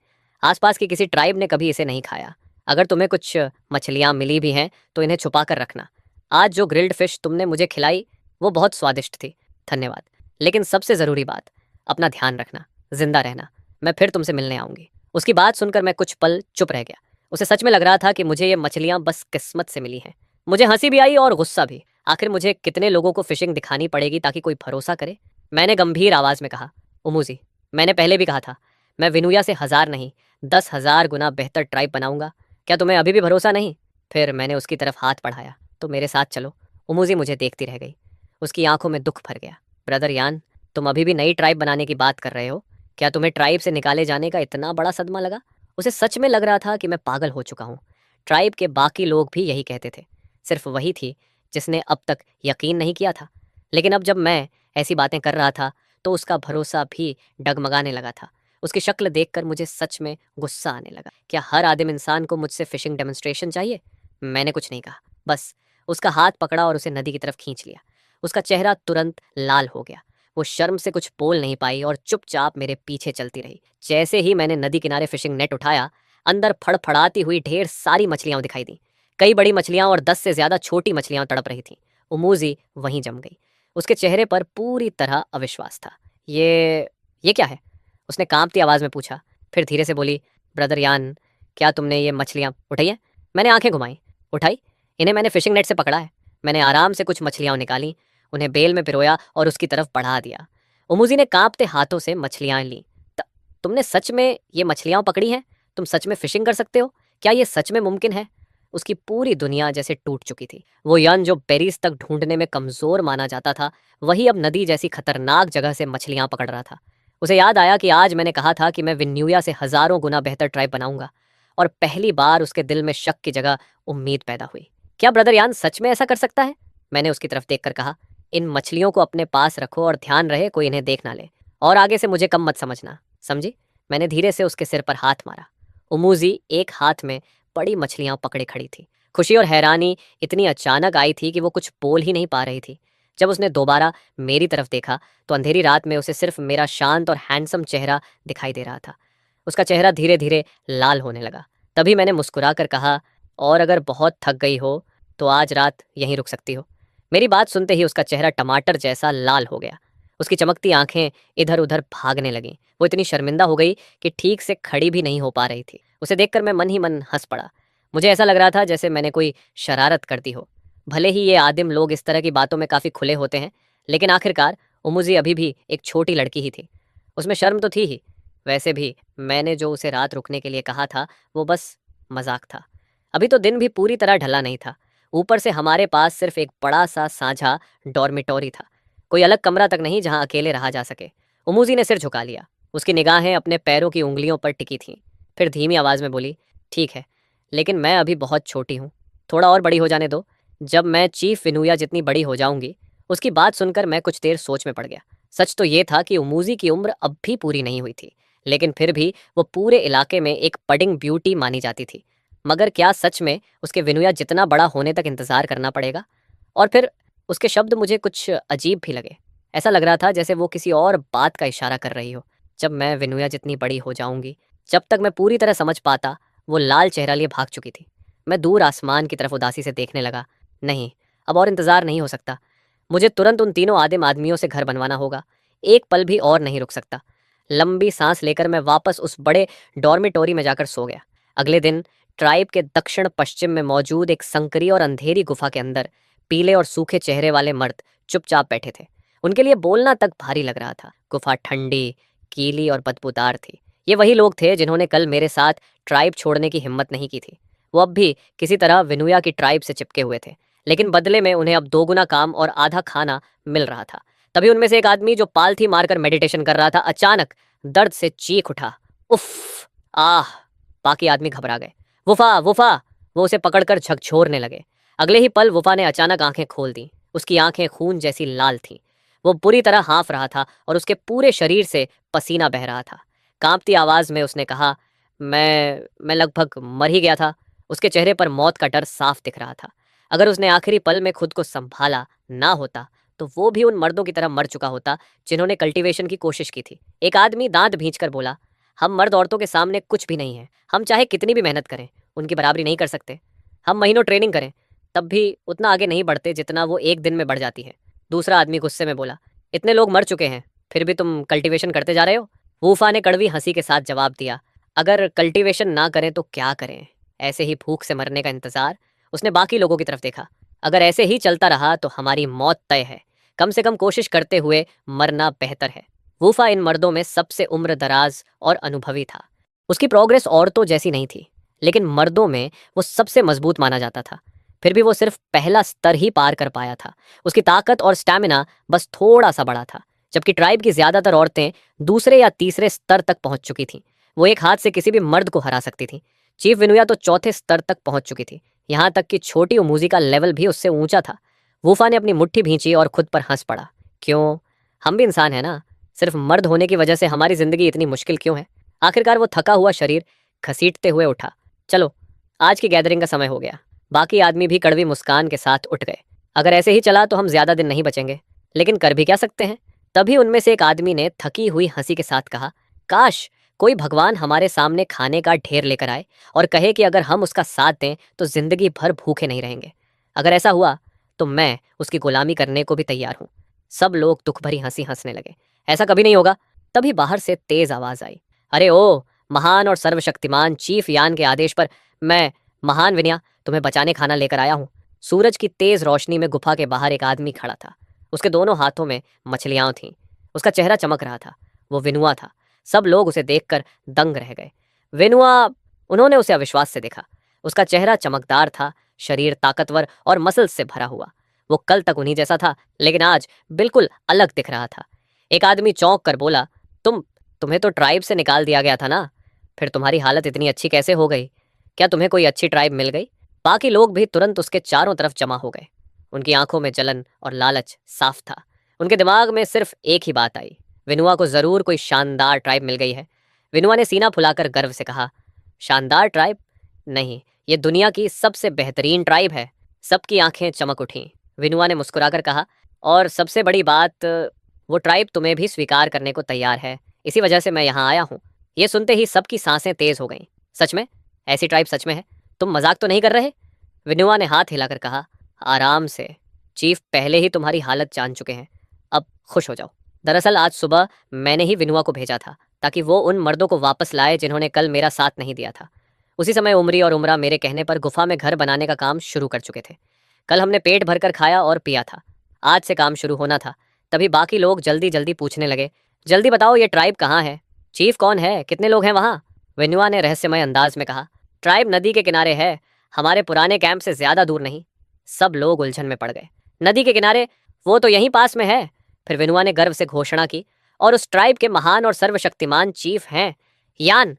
A: आसपास की किसी ट्राइब ने कभी इसे नहीं खाया। अगर तुम्हें कुछ मछलियाँ मिली भी हैं तो इन्हें छुपा कर रखना। आज जो ग्रिल्ड फिश तुमने मुझे खिलाई वो बहुत स्वादिष्ट थी। धन्यवाद। लेकिन सबसे ज़रूरी बात, अपना ध्यान रखना, जिंदा रहना। मैं फिर तुमसे मिलने आऊंगी। उसकी बात सुनकर मैं कुछ पल चुप रह गया। उसे सच में लग रहा था कि मुझे ये मछलियाँ बस किस्मत से मिली हैं। मुझे हंसी भी आई और गुस्सा भी। आखिर मुझे कितने लोगों को फिशिंग दिखानी पड़ेगी ताकि कोई भरोसा करे? मैंने गंभीर आवाज में कहा, उमूजी, मैंने पहले भी कहा था, मैं विनुया से 1000 नहीं 10,000 गुना बेहतर ट्राइब बनाऊंगा। क्या तुम्हें अभी भी भरोसा नहीं? फिर मैंने उसकी तरफ हाथ बढ़ाया, तो मेरे साथ चलो। उमूजी मुझे देखती रह गई। उसकी आंखों में दुख भर गया। ब्रदर यान, तुम अभी भी नई ट्राइब बनाने की बात कर रहे हो? क्या तुम्हें ट्राइब से निकाले जाने का इतना बड़ा सदमा लगा? उसे सच में लग रहा था कि मैं पागल हो चुका हूँ। ट्राइब के बाकी लोग भी यही कहते थे। सिर्फ वही थी जिसने अब तक यकीन नहीं किया था। लेकिन अब जब मैं ऐसी बातें कर रहा था तो उसका भरोसा भी डगमगाने लगा था। उसकी शक्ल देखकर मुझे सच में गुस्सा आने लगा। क्या हर आदिम इंसान को मुझसे फिशिंग डेमोन्स्ट्रेशन चाहिए? मैंने कुछ नहीं कहा, बस उसका हाथ पकड़ा और उसे नदी की तरफ खींच लिया। उसका चेहरा तुरंत लाल हो गया। वो शर्म से कुछ बोल नहीं पाई और चुपचाप मेरे पीछे चलती रही। जैसे ही मैंने नदी किनारे फिशिंग नेट उठाया, अंदर फड़फड़ाती हुई ढेर सारी मछलियां दिखाई दी। कई बड़ी मछलियां और 10 से ज्यादा छोटी मछलियां तड़प रही थीं। उमूजी वहीं जम गई। उसके चेहरे पर पूरी तरह अविश्वास था। ये क्या है? उसने कांपती आवाज में पूछा। फिर धीरे से बोली, ब्रदर यान, क्या तुमने ये मछलियां उठाई हैं? मैंने आंखें घुमाई। उठाई? इन्हें मैंने फिशिंग नेट से पकड़ा है। मैंने आराम से कुछ मछलियां निकाली, उन्हें बेल में पिरोया और उसकी तरफ बढ़ा दिया। उमूजी ने कांपते हाथों से मछलियां ली। तुमने सच में ये मछलियां पकड़ी हैं? तुम सच में फिशिंग कर सकते हो? क्या ये सच में मुमकिन है? उसकी पूरी दुनिया जैसे टूट चुकी थी। वो यन जो पेरिस तक ढूंढने में कमजोर माना जाता था, वही अब नदी जैसी खतरनाक जगह से मछलियां पकड़ रहा था। उसे याद आया कि आज मैंने कहा था कि मैं विन्यूया से हजारों गुना बेहतर ट्राइब बनाऊंगा, और पहली बार उसके दिल में शक की जगह उम्मीद पैदा हुई। क्या ब्रदर यान सच में ऐसा कर सकता है? मैंने उसकी तरफ देखकर कहा। इन मछलियों को अपने पास रखो और ध्यान रहे कोई इन्हें देख ना ले। और आगे से मुझे कम मत समझना, समझी? मैंने धीरे से उसके सिर पर हाथ मारा। उमूजी एक हाथ में बड़ी मछलियां पकड़े खड़ी थी। खुशी और हैरानी इतनी अचानक आई थी कि वो कुछ बोल ही नहीं पा रही थी। जब उसने दोबारा मेरी तरफ देखा तो अंधेरी रात में उसे सिर्फ मेरा शांत और हैंडसम चेहरा दिखाई दे रहा था। उसका चेहरा धीरे धीरे लाल होने लगा। तभी मैंने मुस्कुरा कर कहा, और अगर बहुत थक गई हो तो आज रात यहीं रुक सकती हो। मेरी बात सुनते ही उसका चेहरा टमाटर जैसा लाल हो गया। उसकी चमकती आंखें इधर उधर भागने लगीं। वो इतनी शर्मिंदा हो गई कि ठीक से खड़ी भी नहीं हो पा रही थी। उसे देखकर मैं मन ही मन हंस पड़ा। मुझे ऐसा लग रहा था जैसे मैंने कोई शरारत कर दी हो। भले ही ये आदिम लोग इस तरह की बातों में काफ़ी खुले होते हैं, लेकिन आखिरकार उमुजी अभी भी एक छोटी लड़की ही थी। उसमें शर्म तो थी ही। वैसे भी मैंने जो उसे रात रुकने के लिए कहा था वो बस मजाक था। अभी तो दिन भी पूरी तरह ढला नहीं था। ऊपर से हमारे पास सिर्फ एक बड़ा सा साझा डॉर्मिटोरी था, कोई अलग कमरा तक नहीं जहां अकेले रहा जा सके। उमूजी ने सिर झुका लिया। उसकी निगाहें अपने पैरों की उंगलियों पर टिकी थीं। फिर धीमी आवाज में बोली, ठीक है, लेकिन मैं अभी बहुत छोटी हूँ। थोड़ा और बड़ी हो जाने दो। जब मैं चीफ विनुया जितनी बड़ी हो जाऊंगी। उसकी बात सुनकर मैं कुछ देर सोच में पड़ गया। सच तो ये था कि उमूजी की उम्र अब भी पूरी नहीं हुई थी, लेकिन फिर भी वो पूरे इलाके में एक बडिंग ब्यूटी मानी जाती थी। मगर क्या सच में उसके विनुया जितना बड़ा होने तक इंतजार करना पड़ेगा? और फिर उसके शब्द मुझे कुछ अजीब भी लगे। ऐसा लग रहा था जैसे वो किसी और बात का इशारा कर रही हो। जब मैं विनुया जितनी बड़ी हो जाऊंगी, जब तक मैं पूरी तरह समझ पाता। वो लाल चेहरा लिए भाग चुकी थी। मैं दूर आसमान की तरफ उदासी से देखने लगा। नहीं, अब और इंतजार नहीं हो सकता। मुझे तुरंत उन तीनों आदिम आदमियों से घर बनवाना होगा। एक पल भी और नहीं रुक सकता। लंबी सांस लेकर मैं वापस उस बड़े डॉर्मिटोरी में जाकर सो गया। अगले दिन ट्राइब के दक्षिण पश्चिम में मौजूद एक संकरी और अंधेरी गुफा के अंदर पीले और सूखे चेहरे वाले मर्द चुपचाप बैठे थे। उनके लिए बोलना तक भारी लग रहा था। गुफा ठंडी, गीली और बदबूदार थी। ये वही लोग थे जिन्होंने कल मेरे साथ ट्राइब छोड़ने की हिम्मत नहीं की थी। वो अब भी किसी तरह विनुया की ट्राइब से चिपके हुए थे, लेकिन बदले में उन्हें अब दोगुना काम और आधा खाना मिल रहा था। तभी उनमें से एक आदमी जो पालथी मारकर मेडिटेशन कर रहा था, अचानक दर्द से चीख उठा। उफ! आह! बाकी आदमी घबरा गए। वुफा, वुफा! वो उसे पकड़कर झकझोरने लगे। अगले ही पल वुफा ने अचानक आंखें खोल दी। उसकी आंखें खून जैसी लाल थीं। वो बुरी तरह हाँफ रहा था और उसके पूरे शरीर से पसीना बह रहा था। कांपती आवाज में उसने कहा, मैं लगभग मर ही गया था। उसके चेहरे पर मौत का डर साफ दिख रहा था। अगर उसने आखिरी पल में खुद को संभाला ना होता तो वो भी उन मर्दों की तरह मर चुका होता जिन्होंने कल्टीवेशन की कोशिश की थी। एक आदमी दांत भींचकर बोला, हम मर्द औरतों के सामने कुछ भी नहीं है। हम चाहे कितनी भी मेहनत करें, उनकी बराबरी नहीं कर सकते। हम महीनों ट्रेनिंग करें, तब भी उतना आगे नहीं बढ़ते जितना वो एक दिन में बढ़ जाती है। दूसरा आदमी गुस्से में बोला, इतने लोग मर चुके हैं, फिर भी तुम कल्टीवेशन करते जा रहे हो। वूफा ने कड़वी हंसी के साथ जवाब दिया, अगर कल्टीवेशन ना करें तो क्या करें, ऐसे ही भूख से मरने का इंतजार। उसने बाकी लोगों की तरफ देखा, अगर ऐसे ही चलता रहा तो हमारी मौत तय है। कम से कम कोशिश करते हुए मरना बेहतर है। वूफा इन मर्दों में सबसे उम्र दराज और अनुभवी था। उसकी प्रोग्रेस औरतों जैसी नहीं थी, लेकिन मर्दों में वो सबसे मजबूत माना जाता था। फिर भी वो सिर्फ पहला स्तर ही पार कर पाया था। उसकी ताकत और स्टैमिना बस थोड़ा सा बड़ा था, जबकि ट्राइब की ज्यादातर औरतें दूसरे या तीसरे स्तर तक पहुंच चुकी थीं। वो एक हाथ से किसी भी मर्द को हरा सकती थी। चीफ विनुया तो चौथे स्तर तक पहुंच चुकी थी। यहाँ तक कि छोटी उमूजी का लेवल भी उससे ऊंचा था। वूफा ने अपनी मुट्ठी भींची और खुद पर हंस पड़ा। क्यों, हम भी इंसान है ना, सिर्फ मर्द होने की वजह से हमारी जिंदगी इतनी मुश्किल क्यों है। आखिरकार वो थका हुआ शरीर घसीटते हुए उठा। चलो, आज की गैदरिंग का समय हो गया। बाकी आदमी भी कड़वी मुस्कान के साथ उठ गए। अगर ऐसे ही चला तो हम ज्यादा दिन नहीं बचेंगे, लेकिन कर भी क्या सकते हैं। तभी उनमें से एक आदमी ने थकी हुई हंसी के साथ कहा, काश कोई भगवान हमारे सामने खाने का ढेर लेकर आए और कहे कि अगर हम उसका साथ दें तो जिंदगी भर भूखे नहीं रहेंगे। अगर ऐसा हुआ तो मैं उसकी गुलामी करने को भी तैयार हूं। सब लोग दुख भरी हंसी हंसने लगे। ऐसा कभी नहीं होगा। तभी बाहर से तेज आवाज आई, अरे ओ महान और सर्वशक्तिमान चीफ यान के आदेश पर मैं महान विनया तुम्हें बचाने खाना लेकर आया हूं। सूरज की तेज रोशनी में गुफा के बाहर एक आदमी खड़ा था। उसके दोनों हाथों में मछलियां थीं। उसका चेहरा चमक रहा था। वो विनुआ था। सब लोग उसे देखकर दंग रह गए। विनुआ, उन्होंने उसे अविश्वास से देखा। उसका चेहरा चमकदार था, शरीर ताकतवर और मसल्स से भरा हुआ। वो कल तक उन्हीं जैसा था, लेकिन आज बिल्कुल अलग दिख रहा था। एक आदमी चौंक कर बोला, तुम्हें तो ट्राइब से निकाल दिया गया था ना, फिर तुम्हारी हालत इतनी अच्छी कैसे हो गई? क्या तुम्हें कोई अच्छी ट्राइब मिल गई? बाकी लोग भी तुरंत उसके चारों तरफ जमा हो गए। उनकी आंखों में जलन और लालच साफ था। उनके दिमाग में सिर्फ एक ही बात आई, विनुआ को जरूर कोई शानदार ट्राइब मिल गई है। विनुआ ने सीना फुलाकर गर्व से कहा, शानदार ट्राइब? नहीं, ये दुनिया की सबसे बेहतरीन ट्राइब है। सबकी आंखें चमक उठीं। विनुआ ने मुस्कुराकर कहा, और सबसे बड़ी बात, वो ट्राइब तुम्हें भी स्वीकार करने को तैयार है। इसी वजह से मैं यहाँ आया हूँ। ये सुनते ही सबकी सांसें तेज हो गईं। सच में? ऐसी ट्राइब सच में है? तुम मजाक तो नहीं कर रहे? विनुआ ने हाथ हिलाकर कहा, आराम से, चीफ पहले ही तुम्हारी हालत जान चुके हैं। अब खुश हो जाओ। दरअसल आज सुबह मैंने ही विनुआ को भेजा था ताकि वो उन मर्दों को वापस लाए जिन्होंने कल मेरा साथ नहीं दिया था। उसी समय उमरी और उमरा मेरे कहने पर गुफा में घर बनाने का काम शुरू कर चुके थे। कल हमने पेट भरकर खाया और पिया था। आज से काम शुरू होना था। तभी बाकी लोग जल्दी जल्दी पूछने लगे, जल्दी बताओ ये ट्राइब कहाँ है? चीफ कौन है? कितने लोग हैं वहाँ? विनुआ ने रहस्यमय अंदाज में कहा, ट्राइब नदी के किनारे है, हमारे पुराने कैंप से ज्यादा दूर नहीं। सब लोग उलझन में पड़ गए। नदी के किनारे? वो तो यहीं पास में है। फिर विनुआ ने गर्व से घोषणा की, और उस ट्राइब के महान और सर्वशक्तिमान चीफ हैं यान।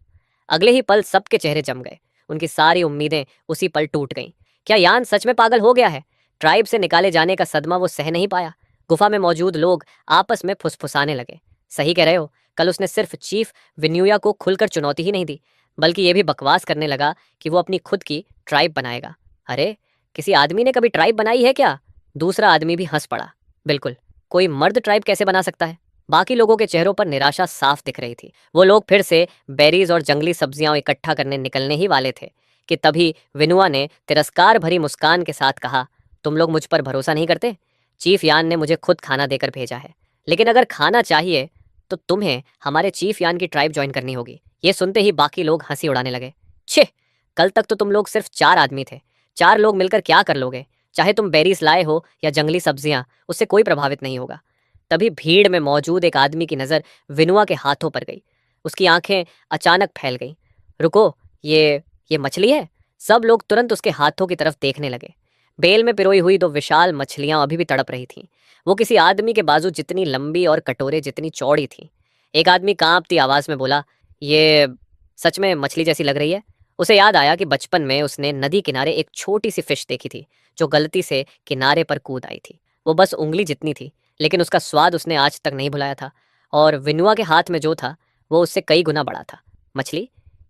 A: अगले ही पल सबके चेहरे जम गए। उनकी सारी उम्मीदें उसी पल टूट गईं। क्या यान सच में पागल हो गया है? ट्राइब से निकाले जाने का सदमा वो सह नहीं पाया। गुफा में मौजूद लोग आपस में फुसफुसाने लगे। सही कह रहे हो, कल उसने सिर्फ चीफ विन्यूया को खुलकर चुनौती ही नहीं दी, बल्कि ये भी बकवास करने लगा कि वो अपनी खुद की ट्राइब बनाएगा। अरे, किसी आदमी ने कभी ट्राइब बनाई है क्या? दूसरा आदमी भी हंस पड़ा। बिल्कुल, कोई मर्द ट्राइब कैसे बना सकता है? बाकी लोगों के चेहरों पर निराशा साफ दिख रही थी। वो लोग फिर से बेरीज और जंगली सब्जियां इकट्ठा करने निकलने ही वाले थे कि तभी विनुआ ने तिरस्कार भरी मुस्कान के साथ कहा, तुम लोग मुझ पर भरोसा नहीं करते? चीफ यान ने मुझे खुद खाना देकर भेजा है, लेकिन अगर खाना चाहिए तो तुम्हें हमारे चीफ यान की ट्राइब ज्वाइन करनी होगी। ये सुनते ही बाकी लोग हंसी उड़ाने लगे। छे, कल तक तो तुम लोग सिर्फ 4 आदमी थे। 4 लोग मिलकर क्या कर लोगे? चाहे तुम बेरीज लाए हो या जंगली सब्जियां, उससे कोई प्रभावित नहीं होगा। तभी भीड़ में मौजूद एक आदमी की नजर विनुआ के हाथों पर गई। उसकी आंखें अचानक फैल गईं। रुको, ये मछली है? सब लोग तुरंत उसके हाथों की तरफ देखने लगे। बेल में पिरोई हुई 2 विशाल मछलियां अभी भी तड़प रही थीं। वो किसी आदमी के बाजू जितनी लंबी और कटोरे जितनी चौड़ी थीं। एक आदमी कांपती आवाज में बोला, ये सच में मछली जैसी लग रही है। उसे याद आया कि बचपन में उसने नदी किनारे एक छोटी सी फिश देखी थी जो गलती से किनारे पर कूद आई थी। वो बस उंगली जितनी थी, लेकिन उसका स्वाद उसने आज तक नहीं भुलाया था। और विनुआ के हाथ में जो था वो उससे कई गुना बड़ा था। मछली?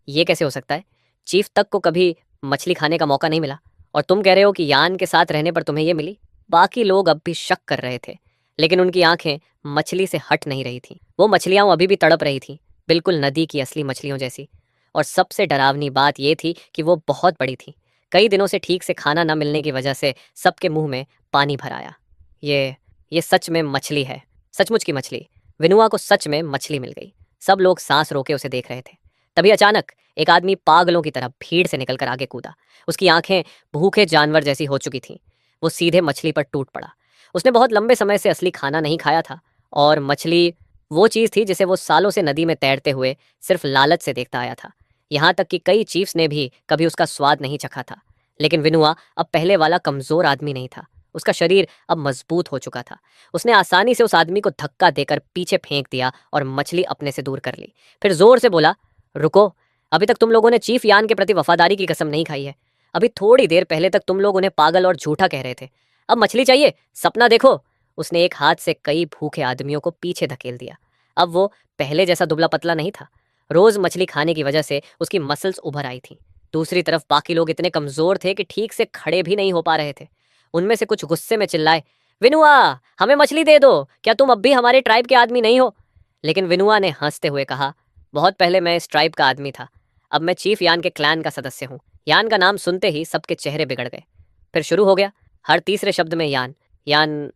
A: ये कैसे हो सकता है? चीफ तक को कभी मछली खाने का मौका नहीं मिला, और तुम कह रहे हो कि यान के साथ रहने पर तुम्हें ये मिली? बाकी लोग अब भी शक कर रहे थे, लेकिन उनकी आंखें मछली से हट नहीं रही थीं। वो मछलियां अभी भी तड़प रही थीं, बिल्कुल नदी की असली मछलियों जैसी। और सबसे डरावनी बात ये थी कि वो बहुत बड़ी थी। कई दिनों से ठीक से खाना न मिलने की वजह से सबके मुंह में पानी भर आया। ये सच में मछली है, सचमुच की मछली। विनुआ को सच में मछली मिल गई। सब लोग सांस रोके उसे देख रहे थे। तभी अचानक एक आदमी पागलों की तरह भीड़ से निकलकर आगे कूदा। उसकी आंखें भूखे जानवर जैसी हो चुकी थीं। वो सीधे मछली पर टूट पड़ा। उसने बहुत लंबे समय से असली खाना नहीं खाया था, और मछली वो चीज़ थी जिसे वो सालों से नदी में तैरते हुए सिर्फ लालच से देखता आया था। यहाँ तक कि कई चीफ्स ने भी कभी उसका स्वाद नहीं चखा था। लेकिन विनुआ अब पहले वाला कमजोर आदमी नहीं था। उसका शरीर अब मजबूत हो चुका था। उसने आसानी से उस आदमी को धक्का देकर पीछे फेंक दिया और मछली अपने से दूर कर ली। फिर जोर से बोला, रुको, अभी तक तुम लोगों ने चीफ यान के प्रति वफादारी की कसम नहीं खाई है। अभी थोड़ी देर पहले तक तुम लोग उन्हें पागल और झूठा कह रहे थे। अब मछली चाहिए, सपना देखो। उसने एक हाथ से कई भूखे आदमियों को पीछे धकेल दिया। अब वो पहले जैसा दुबला पतला नहीं था। रोज मछली खाने की वजह से उसकी मसल्स उभर आई थी। दूसरी तरफ बाकी लोग इतने कमजोर थे कि ठीक से खड़े भी नहीं हो पा रहे थे। उनमें से कुछ गुस्से में चिल्लाए, विनुआ, हमें मछली दे दो, क्या तुम अब भी हमारे ट्राइब के आदमी नहीं हो? लेकिन विनुआ ने हंसते हुए कहा, बहुत पहले मैं इस ट्राइब का आदमी था। अब मैं चीफ यान के क्लैन का सदस्य हूँ। यान का नाम सुनते ही सबके चेहरे बिगड़ गए। फिर शुरू हो गया। हर तीसरे शब्द में यान यान।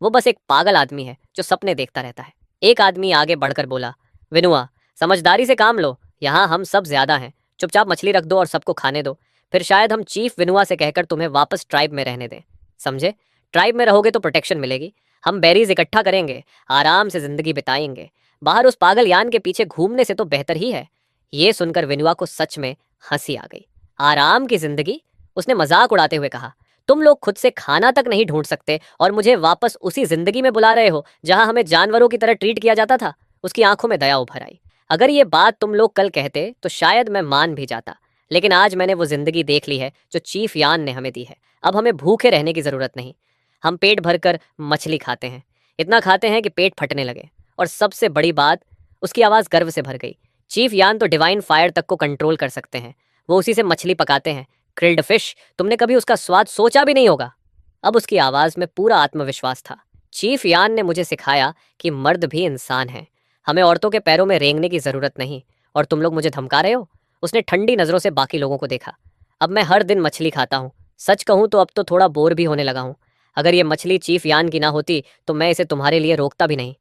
A: वो बस एक पागल आदमी है जो सपने देखता रहता है। एक आदमी आगे बढ़कर बोला, विनुआ, समझदारी से काम लो, यहाँ हम सब ज्यादा हैं। चुपचाप मछली रख दो और सबको खाने दो। फिर शायद हम चीफ विनुआ से कहकर तुम्हें वापस ट्राइब में रहने दें। समझे? ट्राइब में रहोगे तो प्रोटेक्शन मिलेगी। हम बेरीज इकट्ठा करेंगे, आराम से जिंदगी बिताएंगे। बाहर उस पागल यान के पीछे घूमने से तो बेहतर ही है। ये सुनकर विनुआ को सच में हंसी आ गई। आराम की जिंदगी? उसने मजाक उड़ाते हुए कहा, तुम लोग खुद से खाना तक नहीं ढूंढ सकते और मुझे वापस उसी जिंदगी में बुला रहे हो जहां हमें जानवरों की तरह ट्रीट किया जाता था। उसकी आंखों में दया उभर आई। अगर ये बात तुम लोग कल कहते तो शायद मैं मान भी जाता, लेकिन आज मैंने वो जिंदगी देख ली है जो चीफ यान ने हमें दी है। अब हमें भूखे रहने की जरूरत नहीं। हम पेट भरकर मछली खाते हैं, इतना खाते हैं कि पेट फटने लगे। और सबसे बड़ी बात, उसकी आवाज गर्व से भर गई, चीफ यान तो डिवाइन फायर तक को कंट्रोल कर सकते हैं। वो उसी से मछली पकाते हैं, ग्रिल्ड फिश। तुमने कभी उसका स्वाद सोचा भी नहीं होगा। अब उसकी आवाज में पूरा आत्मविश्वास था। चीफ यान ने मुझे सिखाया कि मर्द भी इंसान हैं। हमें औरतों के पैरों में रेंगने की जरूरत नहीं। और तुम लोग मुझे धमका रहे हो? उसने ठंडी नजरों से बाकी लोगों को देखा। अब मैं हर दिन मछली खाता हूँ। सच कहूँ तो अब तो थोड़ा बोर भी होने लगा हूँ। अगर ये मछली चीफ यान की ना होती तो मैं इसे तुम्हारे लिए रोकता भी नहीं।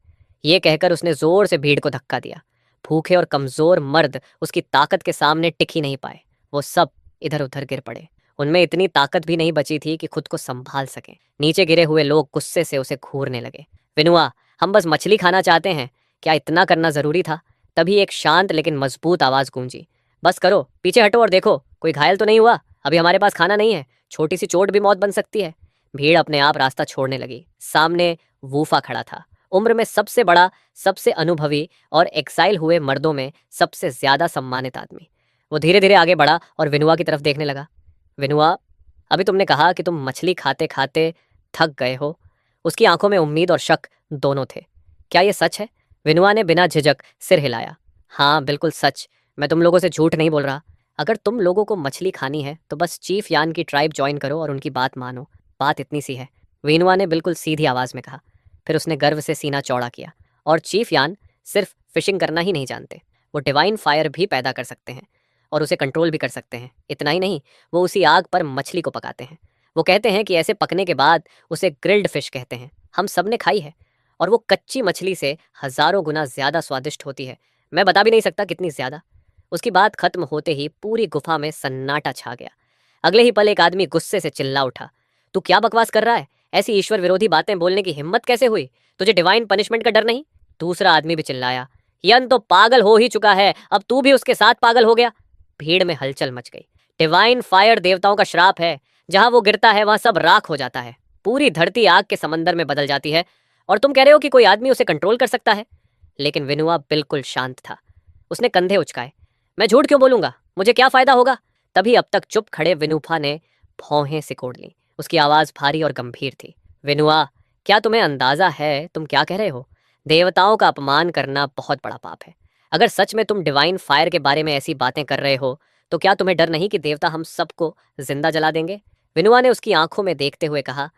A: ये कहकर उसने जोर से भीड़ को धक्का दिया। भूखे और कमजोर मर्द उसकी ताकत के सामने टिक ही नहीं पाए। वो सब इधर उधर गिर पड़े। उनमें इतनी ताकत भी नहीं बची थी कि खुद को संभाल सकें। नीचे गिरे हुए लोग गुस्से से उसे घूरने लगे। विनुआ, हम बस मछली खाना चाहते हैं, क्या इतना करना जरूरी था? तभी एक शांत लेकिन मजबूत आवाज गूंजी, बस करो, पीछे हटो और देखो कोई घायल तो नहीं हुआ। अभी हमारे पास खाना नहीं है, छोटी सी चोट भी मौत बन सकती है। भीड़ अपने आप रास्ता छोड़ने लगी। सामने वूफा खड़ा था, उम्र में सबसे बड़ा, सबसे अनुभवी और एक्साइल हुए मर्दों में सबसे ज्यादा सम्मानित आदमी। वो धीरे धीरे आगे बढ़ा और विनुआ की तरफ देखने लगा। विनुआ, अभी तुमने कहा कि तुम मछली खाते खाते थक गए हो। उसकी आंखों में उम्मीद और शक दोनों थे। क्या ये सच है? विनुआ ने बिना झिझक सिर हिलाया। हाँ, बिल्कुल सच। मैं तुम लोगों से झूठ नहीं बोल रहा। अगर तुम लोगों को मछली खानी है तो बस चीफ यान की ट्राइब ज्वाइन करो और उनकी बात मानो। बात इतनी सी है, विनुआ ने बिल्कुल सीधी आवाज में कहा। फिर उसने गर्व से सीना चौड़ा किया। और चीफ यान सिर्फ फिशिंग करना ही नहीं जानते, वो डिवाइन फायर भी पैदा कर सकते हैं और उसे कंट्रोल भी कर सकते हैं। इतना ही नहीं, वो उसी आग पर मछली को पकाते हैं। वो कहते हैं कि ऐसे पकने के बाद उसे ग्रिल्ड फिश कहते हैं। हम सब ने खाई है और वो कच्ची मछली से हजारों गुना ज्यादा स्वादिष्ट होती है। मैं बता भी नहीं सकता कितनी ज्यादा। उसकी बात खत्म होते ही पूरी गुफा में सन्नाटा छा गया। अगले ही पल एक आदमी गुस्से से चिल्ला उठा, तू क्या बकवास कर रहा है? ऐसी ईश्वर विरोधी बातें बोलने की हिम्मत कैसे हुई? तुझे डिवाइन पनिशमेंट का डर नहीं? दूसरा आदमी भी चिल्लाया, यन तो पागल हो ही चुका है, अब तू भी उसके साथ पागल हो गया। भीड़ में हलचल मच गई। डिवाइन फायर देवताओं का श्राप है, जहां वो गिरता है वहां सब राख हो जाता है। पूरी धरती आग के समंदर में बदल जाती है। और तुम कह रहे हो कि कोई आदमी उसे कंट्रोल कर सकता है? लेकिन विनुआ बिल्कुल शांत था। उसने कंधे उचकाए। मैं झूठ क्यों बोलूंगा? मुझे क्या फायदा होगा? तभी अब तक चुप खड़े विनुफा ने भौहें सिकोड़ ली। उसकी आवाज भारी और गंभीर थी। विनुआ, क्या तुम्हें अंदाजा है तुम क्या कह रहे हो? देवताओं का अपमान करना बहुत बड़ा पाप है। अगर सच में तुम डिवाइन फायर के बारे में ऐसी बातें कर रहे हो तो क्या तुम्हें डर नहीं कि देवता हम सबको जिंदा जला देंगे? विनुआ ने उसकी आंखों में देखते हुए कहा,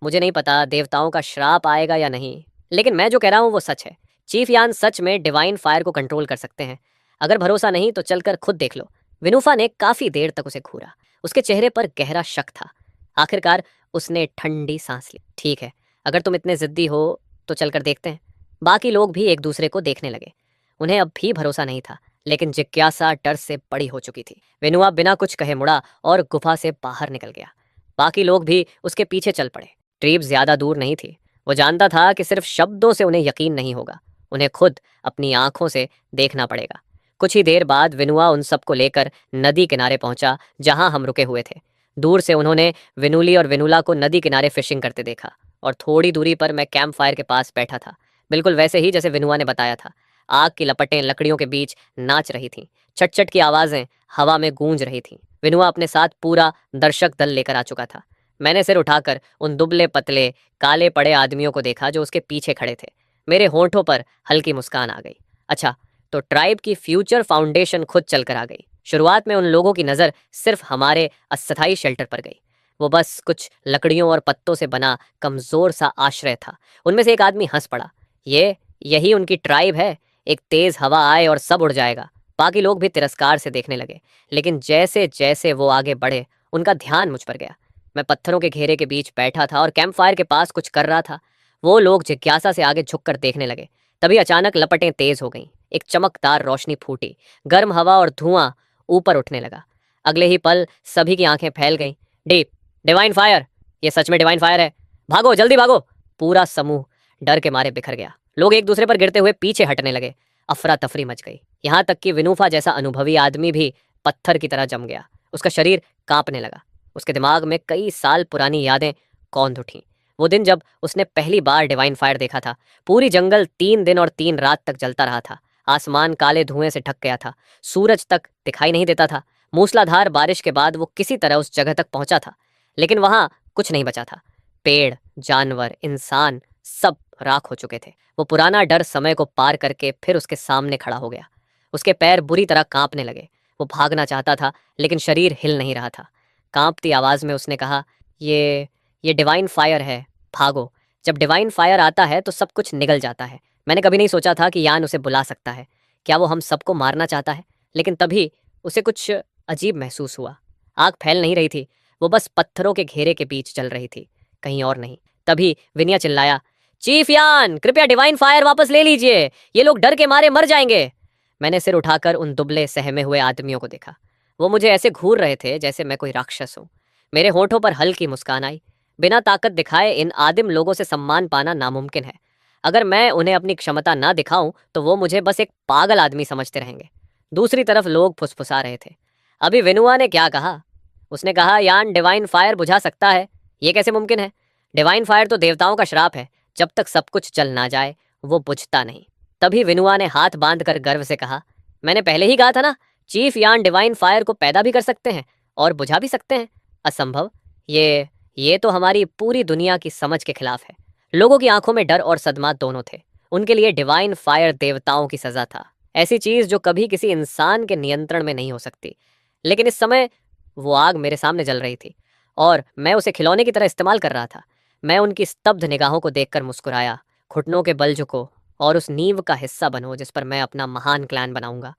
A: मुझे नहीं पता देवताओं का श्राप आएगा या नहीं, लेकिन मैं जो कह रहा हूँ वो सच है। चीफ यान सच में डिवाइन फायर को कंट्रोल कर सकते हैं। अगर भरोसा नहीं तो चलकर खुद देख लो। विनूफा ने काफी देर तक उसे घूरा। उसके चेहरे पर गहरा शक था। आखिरकार उसने ठंडी सांस ली। ठीक है, अगर तुम इतने जिद्दी हो तो चलकर देखते हैं। बाकी लोग भी एक दूसरे को देखने लगे। उन्हें अब भी भरोसा नहीं था, लेकिन जिज्ञासा डर से बड़ी हो चुकी थी। विनुआ बिना कुछ कहे मुड़ा और गुफा से बाहर निकल गया। बाकी लोग भी उसके पीछे चल पड़े। ट्रीप ज्यादा दूर नहीं थी। वो जानता था कि सिर्फ शब्दों से उन्हें यकीन नहीं होगा, उन्हें खुद अपनी आंखों से देखना पड़ेगा। कुछ ही देर बाद विनुआ उन सबको लेकर नदी किनारे पहुंचा जहां हम रुके हुए थे। दूर से उन्होंने विनुली और विनुला को नदी किनारे फिशिंग करते देखा और थोड़ी दूरी पर मैं कैंप फायर के पास बैठा था, बिल्कुल वैसे ही जैसे विनुआ ने बताया था। आग की लपटें लकड़ियों के बीच नाच रही थीं। चट-चट की आवाजें हवा में गूंज रही थीं। विनुआ अपने साथ पूरा दर्शक दल लेकर आ चुका था। मैंने सिर उठाकर उन दुबले पतले काले पड़े आदमियों को देखा जो उसके पीछे खड़े थे। मेरे होंठों पर हल्की मुस्कान आ गई। अच्छा, तो ट्राइब की फ्यूचर फाउंडेशन खुद चलकर आ गई। शुरुआत में उन लोगों की नज़र सिर्फ हमारे अस्थायी शेल्टर पर गई। वो बस कुछ लकड़ियों और पत्तों से बना कमजोर सा आश्रय था। उनमें से एक आदमी हंस पड़ा। यही उनकी ट्राइब है। एक तेज हवा आए और सब उड़ जाएगा। बाकी लोग भी तिरस्कार से देखने लगे, लेकिन जैसे जैसे वो आगे बढ़े उनका ध्यान मुझ पर गया। मैं पत्थरों के घेरे के बीच बैठा था और कैंप फायर के पास कुछ कर रहा था। वो लोग जिज्ञासा से आगे झुककर देखने लगे। तभी अचानक लपटें तेज हो गईं। एक चमकदार रोशनी फूटी। गर्म हवा और धुआं ऊपर उठने लगा। अगले ही पल सभी की आंखें फैल गईं। Deep divine fire! ये सच में डिवाइन फायर है। भागो, जल्दी भागो! पूरा समूह डर के मारे बिखर गया। लोग एक दूसरे पर गिरते हुए पीछे हटने लगे। अफरा तफरी मच गई। यहाँ तक कि विनूफा जैसा अनुभवी आदमी भी पत्थर की तरह जम गया। उसका शरीर कांपने लगा। उसके दिमाग में कई साल पुरानी यादें कौंध उठीं। वो दिन जब उसने पहली बार डिवाइन फायर देखा था। पूरी जंगल 3 दिन और 3 रात तक जलता रहा था। आसमान काले धुएं से ढक गया था। सूरज तक दिखाई नहीं देता था। मूसलाधार बारिश के बाद वो किसी तरह उस जगह तक पहुंचा था, लेकिन वहां कुछ नहीं बचा था। पेड़, जानवर, इंसान सब राख हो चुके थे। वो पुराना डर समय को पार करके फिर उसके सामने खड़ा हो गया। उसके पैर बुरी तरह कांपने लगे। वो भागना चाहता था, लेकिन शरीर हिल नहीं रहा था। कांपती आवाज में उसने कहा, ये डिवाइन फायर है, भागो। जब डिवाइन फायर आता है तो सब कुछ निगल जाता है। मैंने कभी नहीं सोचा था कि यान उसे बुला सकता है। क्या वो हम सबको मारना चाहता है? लेकिन तभी उसे कुछ अजीब महसूस हुआ। आग फैल नहीं रही थी, वो बस पत्थरों के घेरे के बीच चल रही थी, कहीं और नहीं। तभी विनिया चिल्लाया, चीफ यान, कृपया डिवाइन फायर वापस ले लीजिए, ये लोग डर के मारे मर जाएंगे। मैंने सिर उठाकर उन दुबले सहमे हुए आदमियों को देखा। वो मुझे ऐसे घूर रहे थे जैसे मैं कोई राक्षस हूं। मेरे होठों पर हल्की मुस्कान आई। बिना ताकत दिखाए इन आदिम लोगों से सम्मान पाना नामुमकिन है। अगर मैं उन्हें अपनी क्षमता ना दिखाऊं तो वो मुझे बस एक पागल आदमी समझते रहेंगे। दूसरी तरफ लोग फुसफुसा रहे थे। अभी विनुआ ने क्या कहा? उसने कहा, यान डिवाइन फायर बुझा सकता है। ये कैसे मुमकिन है? डिवाइन फायर तो देवताओं का श्राप है। जब तक सब कुछ जल ना जाए वो बुझता नहीं। तभी विनुआ ने हाथ बांध कर गर्व से कहा, मैंने पहले ही कहा था ना, चीफ यान डिवाइन फायर को पैदा भी कर सकते हैं और बुझा भी सकते हैं। असंभव। ये तो हमारी पूरी दुनिया की समझ के खिलाफ है। लोगों की आंखों में डर और सदमा दोनों थे। उनके लिए डिवाइन फायर देवताओं की सजा था, ऐसी चीज जो कभी किसी इंसान के नियंत्रण में नहीं हो सकती। लेकिन इस समय वो आग मेरे सामने जल रही थी और मैं उसे खिलौने की तरह इस्तेमाल कर रहा था। मैं उनकी स्तब्ध निगाहों को देखकर मुस्कुराया। घुटनों के बल झुको और उस नींव का हिस्सा बनो जिस पर मैं अपना महान क्लैन बनाऊंगा।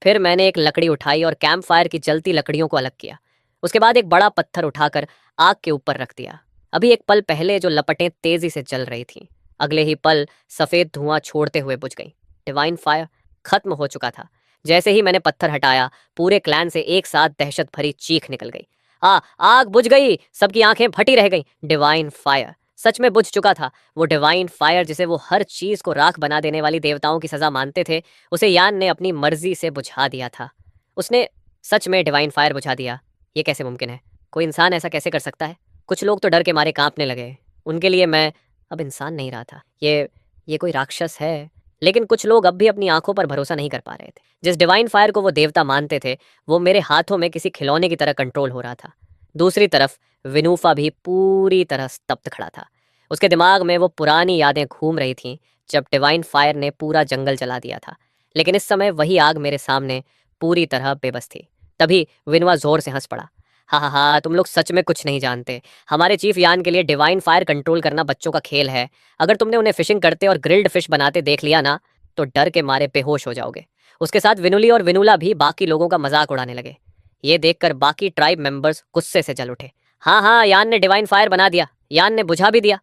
A: फिर मैंने एक लकड़ी उठाई और कैंप फायर की जलती लकड़ियों को अलग किया। उसके बाद एक बड़ा पत्थर उठाकर आग के ऊपर रख दिया। अभी एक पल पहले जो लपटें तेजी से जल रही थीं, अगले ही पल सफेद धुआं छोड़ते हुए बुझ गई। डिवाइन फायर खत्म हो चुका था। जैसे ही मैंने पत्थर हटाया, पूरे क्लैन से एक साथ दहशत भरी चीख निकल गई। आग बुझ गई! सबकी आंखें फटी रह गईं। डिवाइन फायर सच में बुझ चुका था। वो डिवाइन फायर जिसे वो हर चीज को राख बना देने वाली देवताओं की सजा मानते थे, उसे यान ने अपनी मर्जी से बुझा दिया था। उसने सच में डिवाइन फायर बुझा दिया। ये कैसे मुमकिन है? कोई इंसान ऐसा कैसे कर सकता है? कुछ लोग तो डर के मारे कांपने लगे। उनके लिए मैं अब इंसान नहीं रहा था। ये कोई राक्षस है। लेकिन कुछ लोग अब भी अपनी आंखों पर भरोसा नहीं कर पा रहे थे। जिस डिवाइन फायर को वो देवता मानते थे, वो मेरे हाथों में किसी खिलौने की तरह कंट्रोल हो रहा था। दूसरी तरफ विनूफा भी पूरी तरह स्तब्ध खड़ा था। उसके दिमाग में वो पुरानी यादें घूम रही थीं जब डिवाइन फायर ने पूरा जंगल जला दिया था। लेकिन इस समय वही आग मेरे सामने पूरी तरह बेबस थी। तभी विनवा जोर से हंस पड़ा। हाँ हाँ हाँ, तुम लोग सच में कुछ नहीं जानते। हमारे चीफ यान के लिए डिवाइन फायर कंट्रोल करना बच्चों का खेल है। अगर तुमने उन्हें फिशिंग करते और ग्रिल्ड फिश बनाते देख लिया ना, तो डर के मारे बेहोश हो जाओगे। उसके साथ विनुली और विनुला भी बाकी लोगों का मजाक उड़ाने लगे। ये देखकर बाकी ट्राइब मेंबर्स गुस्से से जल उठे। हाँ हाँ, यान ने डिवाइन फायर बना दिया, यान ने बुझा भी दिया।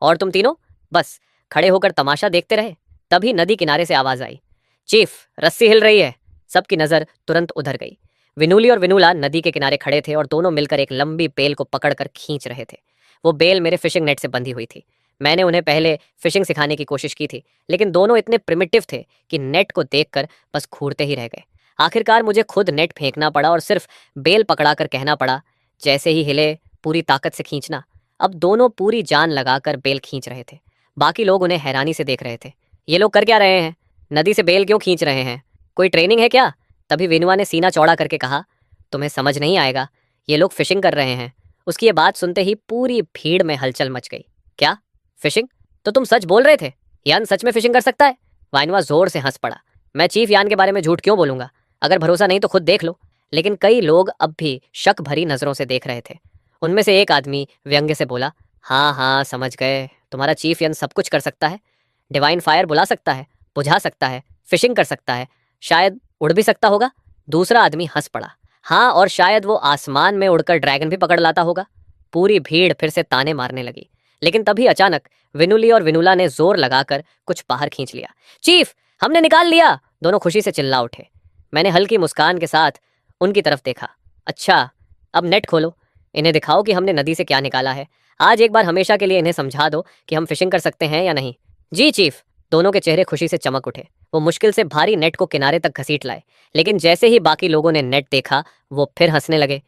A: और तुम तीनों बस खड़े होकर तमाशा देखते रहे। तभी नदी किनारे से आवाज आई, चीफ रस्सी हिल रही है। सबकी नजर तुरंत उधर गई। विनूली और विनूला नदी के किनारे खड़े थे और दोनों मिलकर एक लंबी बेल को पकड़कर खींच रहे थे। वो बेल मेरे फिशिंग नेट से बंधी हुई थी। मैंने उन्हें पहले फिशिंग सिखाने की कोशिश की थी, लेकिन दोनों इतने प्रिमिटिव थे कि नेट को देखकर बस घूरते ही रह गए। आखिरकार मुझे खुद नेट फेंकना पड़ा और सिर्फ बेल पकड़ाकर कहना पड़ा, जैसे ही हिले पूरी ताकत से खींचना। अब दोनों पूरी जान लगाकर बेल खींच रहे थे। बाकी लोग उन्हें हैरानी से देख रहे थे। ये लोग कर क्या रहे हैं? नदी से बेल क्यों खींच रहे हैं? कोई ट्रेनिंग है क्या? तभी विनुआ ने सीना चौड़ा करके कहा, तुम्हें समझ नहीं आएगा, ये लोग फिशिंग कर रहे हैं। उसकी ये बात सुनते ही पूरी भीड़ में हलचल मच गई। क्या फिशिंग? तो तुम सच बोल रहे थे? यान सच में फिशिंग कर सकता है? वाइनवा जोर से हंस पड़ा। मैं चीफ यान के बारे में झूठ क्यों बोलूंगा? अगर भरोसा नहीं तो खुद देख लो। लेकिन कई लोग अब भी शक भरी नजरों से देख रहे थे। उनमें से एक आदमी व्यंग्य से बोला, हाँ हाँ समझ गए, तुम्हारा चीफ यान सब कुछ कर सकता है। डिवाइन फायर बुला सकता है, बुझा सकता है, फिशिंग कर सकता है, शायद उड़ भी सकता होगा। दूसरा आदमी हंस पड़ा, हाँ, और शायद वो आसमान में उड़कर ड्रैगन भी पकड़ लाता होगा। पूरी भीड़ फिर से ताने मारने लगी। लेकिन तभी अचानक विनुली और विनुला ने जोर लगाकर कुछ बाहर खींच लिया। चीफ, हमने निकाल लिया! दोनों खुशी से चिल्ला उठे। मैंने हल्की मुस्कान के साथ उनकी तरफ देखा। अच्छा, अब नेट खोलो, इन्हें दिखाओ कि हमने नदी से क्या निकाला है। आज एक बार हमेशा के लिए इन्हें समझा दो कि हम फिशिंग कर सकते हैं या नहीं। जी चीफ। दोनों के चेहरे खुशी से चमक उठे। वो मुश्किल से भारी नेट को किनारे तक घसीट लाए। लेकिन जैसे ही बाकी लोगों ने नेट देखा, वो फिर हंसने लगे।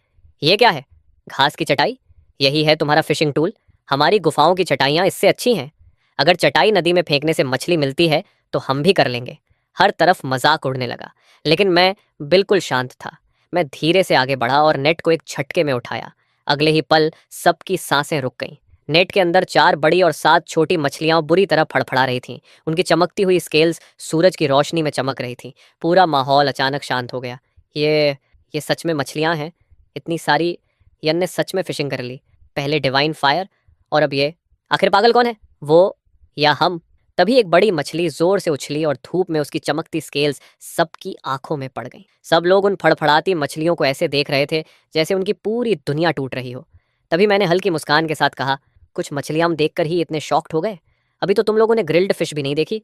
A: ये क्या है? घास की चटाई? यही है तुम्हारा फिशिंग टूल? हमारी गुफाओं की चटाइयाँ इससे अच्छी हैं। अगर चटाई नदी में फेंकने से मछली मिलती है तो हम भी कर लेंगे। हर तरफ मजाक उड़ने लगा, लेकिन मैं बिल्कुल शांत था। मैं धीरे से आगे बढ़ा और नेट को एक झटके में उठाया। अगले ही पल सबकी सांसें रुक गईं। नेट के अंदर 4 बड़ी और 7 छोटी मछलियां बुरी तरह फड़फड़ा रही थीं। उनकी चमकती हुई स्केल्स सूरज की रोशनी में चमक रही थीं। पूरा माहौल अचानक शांत हो गया। ये सच में मछलियां हैं? इतनी सारी? यन ने सच में फिशिंग कर ली। पहले डिवाइन फायर और अब ये। आखिर पागल कौन है, वो या हम? तभी एक बड़ी मछली जोर से उछली और धूप में उसकी चमकती स्केल्स सबकी आंखों में पड़ गईं। सब लोग उन फड़फड़ाती मछलियों को ऐसे देख रहे थे जैसे उनकी पूरी दुनिया टूट रही हो। तभी मैंने हल्की मुस्कान के साथ कहा, कुछ मछलियां हम देखकर ही इतने शॉक्ड हो गए? अभी तो तुम लोगों ने ग्रिल्ड फिश भी नहीं देखी।